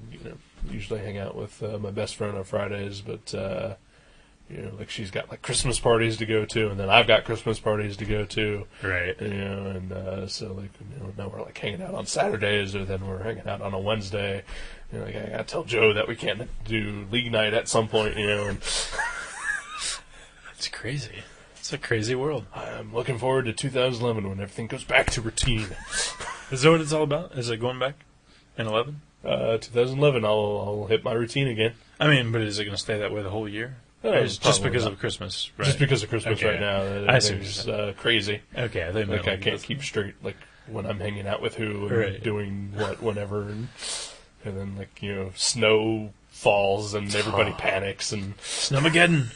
Speaker 2: usually hang out with my best friend on Fridays, but like she's got like Christmas parties to go to, and then I've got Christmas parties to go to.
Speaker 3: Right.
Speaker 2: And so like now we're like hanging out on Saturdays, or then we're hanging out on a Wednesday. Like I gotta tell Joe that we can't do league night at some point. And
Speaker 3: it's crazy. It's a crazy world.
Speaker 2: I'm looking forward to 2011 when everything goes back to routine.
Speaker 3: Is that what it's all about? Is it going back in 11?
Speaker 2: 2011, I'll hit my routine again.
Speaker 3: I mean, but is it going to stay that way the whole year? Just because of Christmas, right?
Speaker 2: Just because of Christmas right now.
Speaker 3: I see.
Speaker 2: It's crazy.
Speaker 3: Okay, I think
Speaker 2: I can't keep straight, like, when I'm hanging out with who and doing what whenever. And then, snow falls and everybody panics. And
Speaker 3: Snowmageddon.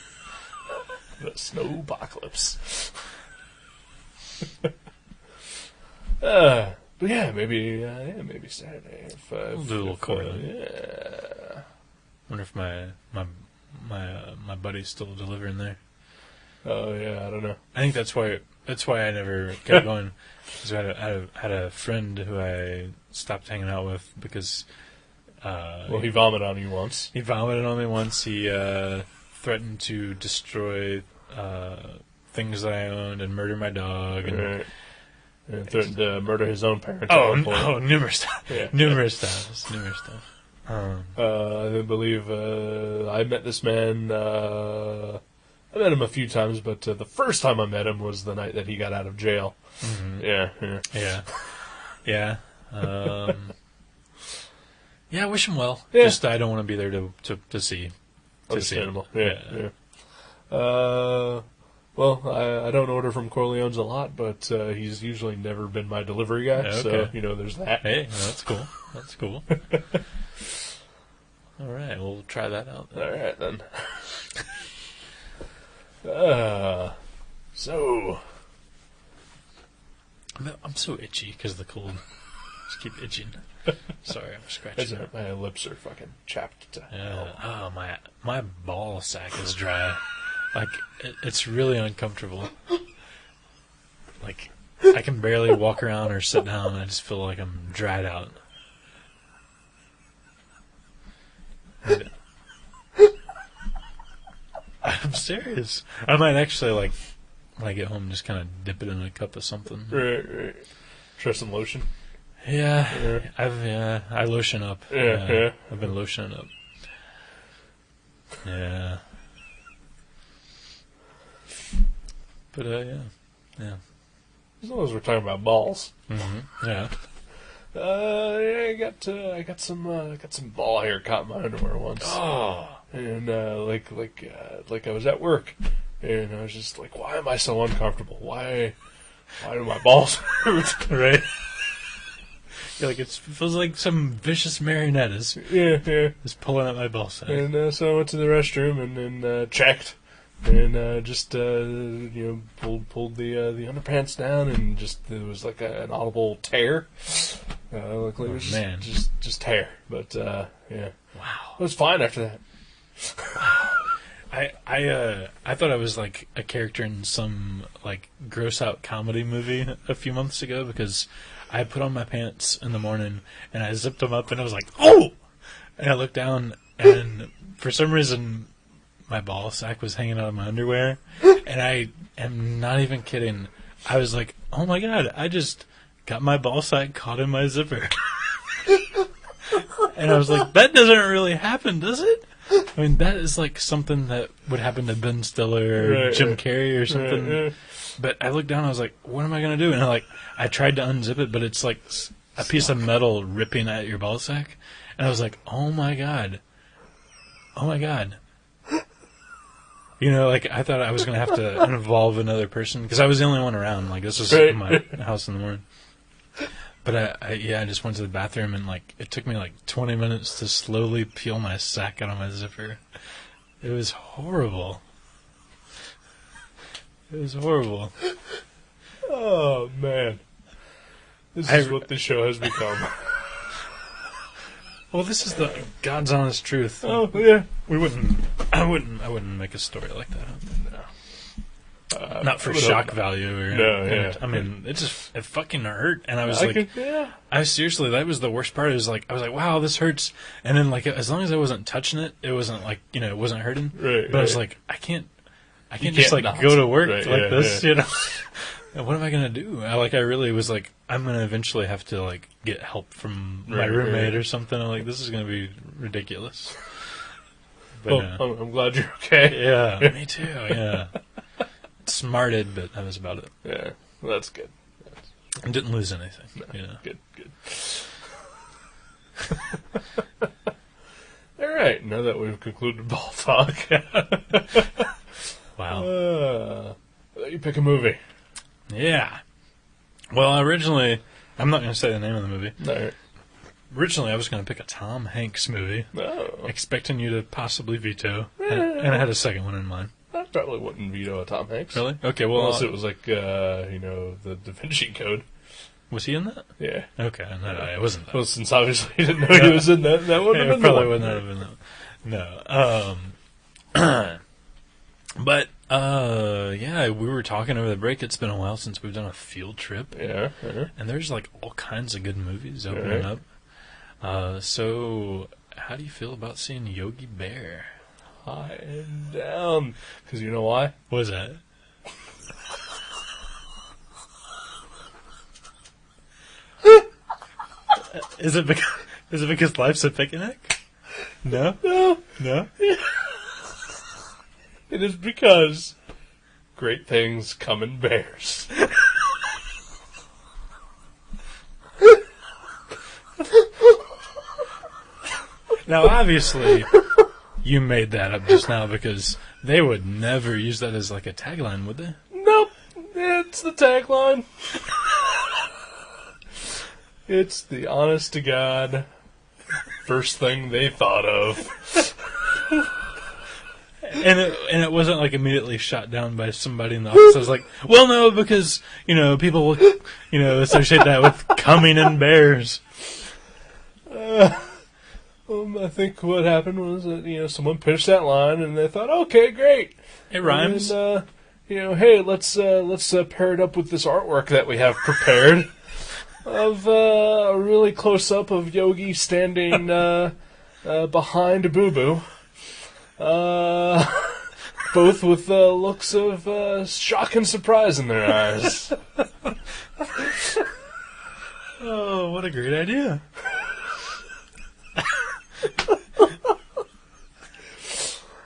Speaker 2: The snow apocalypse. But yeah, maybe Saturday. If,
Speaker 3: We'll do a little coil.
Speaker 2: Yeah.
Speaker 3: Wonder if my buddy's still delivering there.
Speaker 2: Oh yeah, I don't know.
Speaker 3: I think that's why I never kept going. Because I had a friend who I stopped hanging out with because.
Speaker 2: He vomited on you once.
Speaker 3: He vomited on me once. He threatened to destroy things that I owned and murder my dog. And
Speaker 2: threatened to murder his own parents.
Speaker 3: Numerous times.
Speaker 2: Yeah.
Speaker 3: Numerous times.
Speaker 2: I believe I met this man. I met him a few times, but the first time I met him was the night that he got out of jail.
Speaker 3: Mm-hmm. Yeah. Yeah, I wish him well.
Speaker 2: Yeah.
Speaker 3: Just I don't want to be there to see.
Speaker 2: Understandable. Yeah. Well, I don't order from Corleone's a lot, but he's usually never been my delivery guy,
Speaker 3: okay.
Speaker 2: so, there's that.
Speaker 3: Hey, that's cool. That's cool. All right, we'll try that out then.
Speaker 2: All right, then. So...
Speaker 3: I'm so itchy because of the cold. Just keep itching. Sorry, I'm scratching.
Speaker 2: My lips are fucking chapped to hell.
Speaker 3: Oh, my ball sack is dry. Like, it's really uncomfortable. Like, I can barely walk around or sit down, and I just feel like I'm dried out. I'm serious. I might actually, like, when I get home, just kind of dip it in a cup of something.
Speaker 2: Right. Try some lotion.
Speaker 3: Yeah. I lotion up.
Speaker 2: Yeah.
Speaker 3: I've been lotioning up. Yeah. But, yeah.
Speaker 2: As long as we're talking about balls.
Speaker 3: Mm-hmm. Yeah.
Speaker 2: I got some ball hair caught in my underwear once.
Speaker 3: Oh.
Speaker 2: And like I was at work, and I was just like, why am I so uncomfortable? Why do my balls hurt?
Speaker 3: Right. Like, it feels like some vicious marionette is pulling at my ball sack.
Speaker 2: And so I went to the restroom and then checked. And just pulled the underpants down, and just there was like an audible tear. Luckily, it was just hair, but yeah.
Speaker 3: Wow,
Speaker 2: it was fine after that.
Speaker 3: Wow. I thought I was like a character in some like gross out comedy movie a few months ago, because I put on my pants in the morning and I zipped them up and I was like, oh! And I looked down and for some reason my ball sack was hanging out of my underwear, and I am not even kidding. I was like, oh my god, I just got my ball sack caught in my zipper. And I was like, that doesn't really happen, does it? I mean, that is like something that would happen to Ben Stiller or Jim Carrey or something. Right. But I looked down and I was like, what am I going to do? And I tried to unzip it, but it's like a piece of metal ripping at your ball sack. And I was like, oh my god. Oh my god. You know, like, I thought I was going to have to involve another person, because I was the only one around. Like, this was in my house in the morning. But I just went to the bathroom, and, like, it took me, like, 20 minutes to slowly peel my sack out of my zipper. It was horrible. It was horrible.
Speaker 2: Oh, man. This is what this show has become.
Speaker 3: Well, this is the God's honest truth.
Speaker 2: Oh, yeah.
Speaker 3: I wouldn't make a story like that. No. Not for shock value or I mean, it fucking hurt, and I was I seriously, that was the worst part. I was like, wow, this hurts. And then, like, as long as I wasn't touching it, it wasn't like, it wasn't hurting. Right. But I was like, I can't just like go to work like this, you know. And what am I gonna do? I really was like, I'm gonna eventually have to like get help from my roommate or something. I'm like, this is gonna be ridiculous. But
Speaker 2: I'm glad you're okay.
Speaker 3: Yeah, me too. Yeah, smarted, but that was about it.
Speaker 2: Yeah, well, that's good.
Speaker 3: I didn't lose anything.
Speaker 2: No, Good. All right, now that we've concluded ball talk,
Speaker 3: wow.
Speaker 2: You pick a movie.
Speaker 3: Yeah. Well, originally, I'm not going to say the name of the movie.
Speaker 2: No.
Speaker 3: Originally, I was going to pick a Tom Hanks movie, expecting you to possibly veto, and I had a second one in mind.
Speaker 2: I probably wouldn't veto a Tom Hanks.
Speaker 3: Really? Okay, well...
Speaker 2: Unless it was like, the Da Vinci Code.
Speaker 3: Was he in that?
Speaker 2: Yeah.
Speaker 3: Okay, no, it wasn't that.
Speaker 2: Well, since obviously you didn't know he was in that, that would have been
Speaker 3: probably wouldn't have been that. No. But, we were talking over the break. It's been a while since we've done a field trip.
Speaker 2: Yeah.
Speaker 3: And there's, like, all kinds of good movies opening up. So, how do you feel about seeing Yogi Bear?
Speaker 2: High and down. Because you know why?
Speaker 3: What is that? Is it because life's a picnic? No?
Speaker 2: No? It is because great things come in bears.
Speaker 3: Now, obviously, you made that up just now because they would never use that as like a tagline, would they?
Speaker 2: Nope. It's the tagline. It's the honest to God first thing they thought of.
Speaker 3: And it wasn't like immediately shot down by somebody in the office. I was like, well, no, because, people will, associate that with coming in bears.
Speaker 2: I think what happened was that, someone pitched that line and they thought, okay, great.
Speaker 3: It rhymes.
Speaker 2: And, hey, let's pair it up with this artwork that we have prepared of a really close up of Yogi standing behind Boo Boo. Both with looks of shock and surprise in their eyes.
Speaker 3: Oh, what a great idea.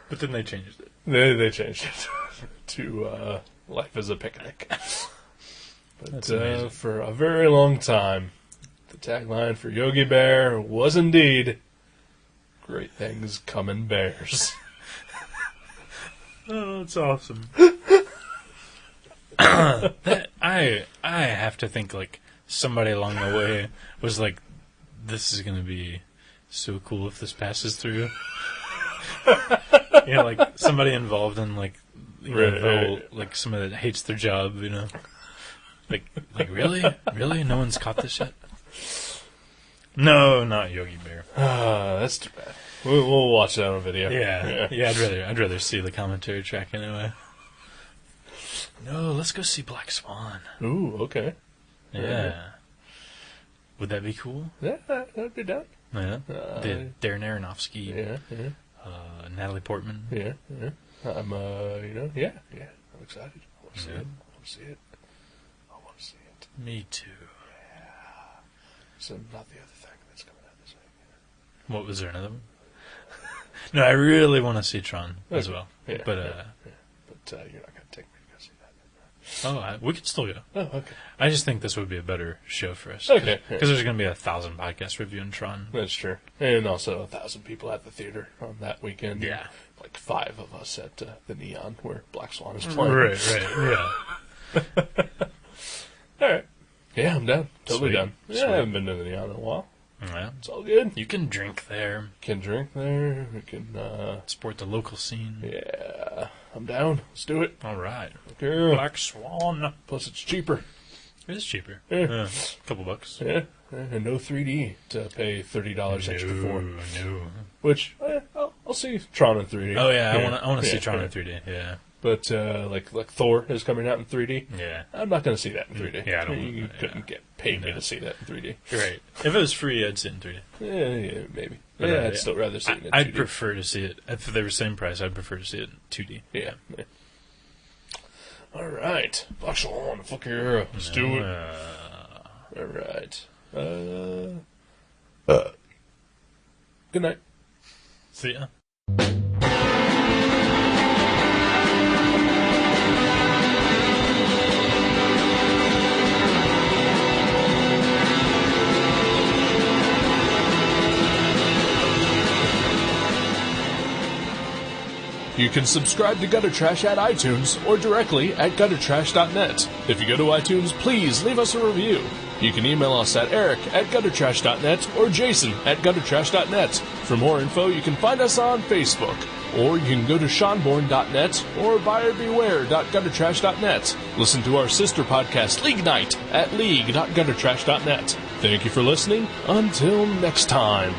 Speaker 3: But then they changed it.
Speaker 2: They changed it to Life is a Picnic. But for a very long time, the tagline for Yogi Bear was indeed, great things come in bears.
Speaker 3: Oh, that's awesome. I have to think, like, somebody along the way was like, this is going to be so cool if this passes through. You know, like somebody involved in like, you know, like somebody that hates their job, you know. Like really? No one's caught this yet? No, not Yogi Bear.
Speaker 2: That's too bad. We'll watch that on video.
Speaker 3: Yeah. I'd rather see the commentary track anyway. No, let's go see Black Swan.
Speaker 2: Ooh, okay.
Speaker 3: Yeah. Would that be cool?
Speaker 2: Yeah, that'd be down.
Speaker 3: Yeah. Darren Aronofsky.
Speaker 2: Yeah.
Speaker 3: Natalie Portman.
Speaker 2: Yeah. I'm, yeah. I'm excited. I want to see it.
Speaker 3: Me too.
Speaker 2: Yeah. So not the other thing that's coming out this week.
Speaker 3: What was there, another one? No, I really want to see Tron as well.
Speaker 2: Yeah,
Speaker 3: but
Speaker 2: you're not going to take me to go see that.
Speaker 3: Oh, we could still go.
Speaker 2: Oh, okay.
Speaker 3: I just think this would be a better show for us.
Speaker 2: Okay.
Speaker 3: Because there's going to be 1,000 podcasts reviewing Tron.
Speaker 2: That's true. And also 1,000 people at the theater on that weekend.
Speaker 3: Yeah.
Speaker 2: Like 5 of us at the Neon where Black Swan is playing.
Speaker 3: Right, yeah.
Speaker 2: All right. Yeah, I'm down. Totally
Speaker 3: Sweet.
Speaker 2: down. Yeah,
Speaker 3: Sweet.
Speaker 2: I haven't been to the Neon in a while.
Speaker 3: Yeah.
Speaker 2: It's all good.
Speaker 3: You can drink there.
Speaker 2: Can drink there. We can,
Speaker 3: support the local scene.
Speaker 2: Yeah. I'm down. Let's do it.
Speaker 3: All right.
Speaker 2: Okay.
Speaker 3: Black Swan.
Speaker 2: Plus it's cheaper.
Speaker 3: It is cheaper.
Speaker 2: Yeah.
Speaker 3: A couple bucks.
Speaker 2: Yeah. And no 3D to pay $30 extra for.
Speaker 3: No.
Speaker 2: Which, I'll see Tron in 3D.
Speaker 3: Oh, yeah. I want to see Tron in 3D. Yeah.
Speaker 2: But, like Thor is coming out in 3D.
Speaker 3: Yeah.
Speaker 2: I'm not going to see that in 3D.
Speaker 3: Yeah, I don't.
Speaker 2: You couldn't pay me to see that in 3D.
Speaker 3: Right. If it was free, I'd see it in 3D.
Speaker 2: Yeah, maybe.
Speaker 3: But,
Speaker 2: I'd still rather see it in 2D.
Speaker 3: I'd prefer to see it. If they were the same price, I'd prefer to see it in 2D.
Speaker 2: Yeah. All right. Black Swan, fuck yeah. Let's do it. All right. Good night.
Speaker 3: See ya.
Speaker 2: You can subscribe to Gutter Trash at iTunes or directly at guttertrash.net. If you go to iTunes, please leave us a review. You can email us at eric@guttertrash.net or jason@guttertrash.net. For more info, you can find us on Facebook, or you can go to seanborn.net or buyerbeware.guttertrash.net. Listen to our sister podcast, League Night, at league.guttertrash.net. Thank you for listening. Until next time.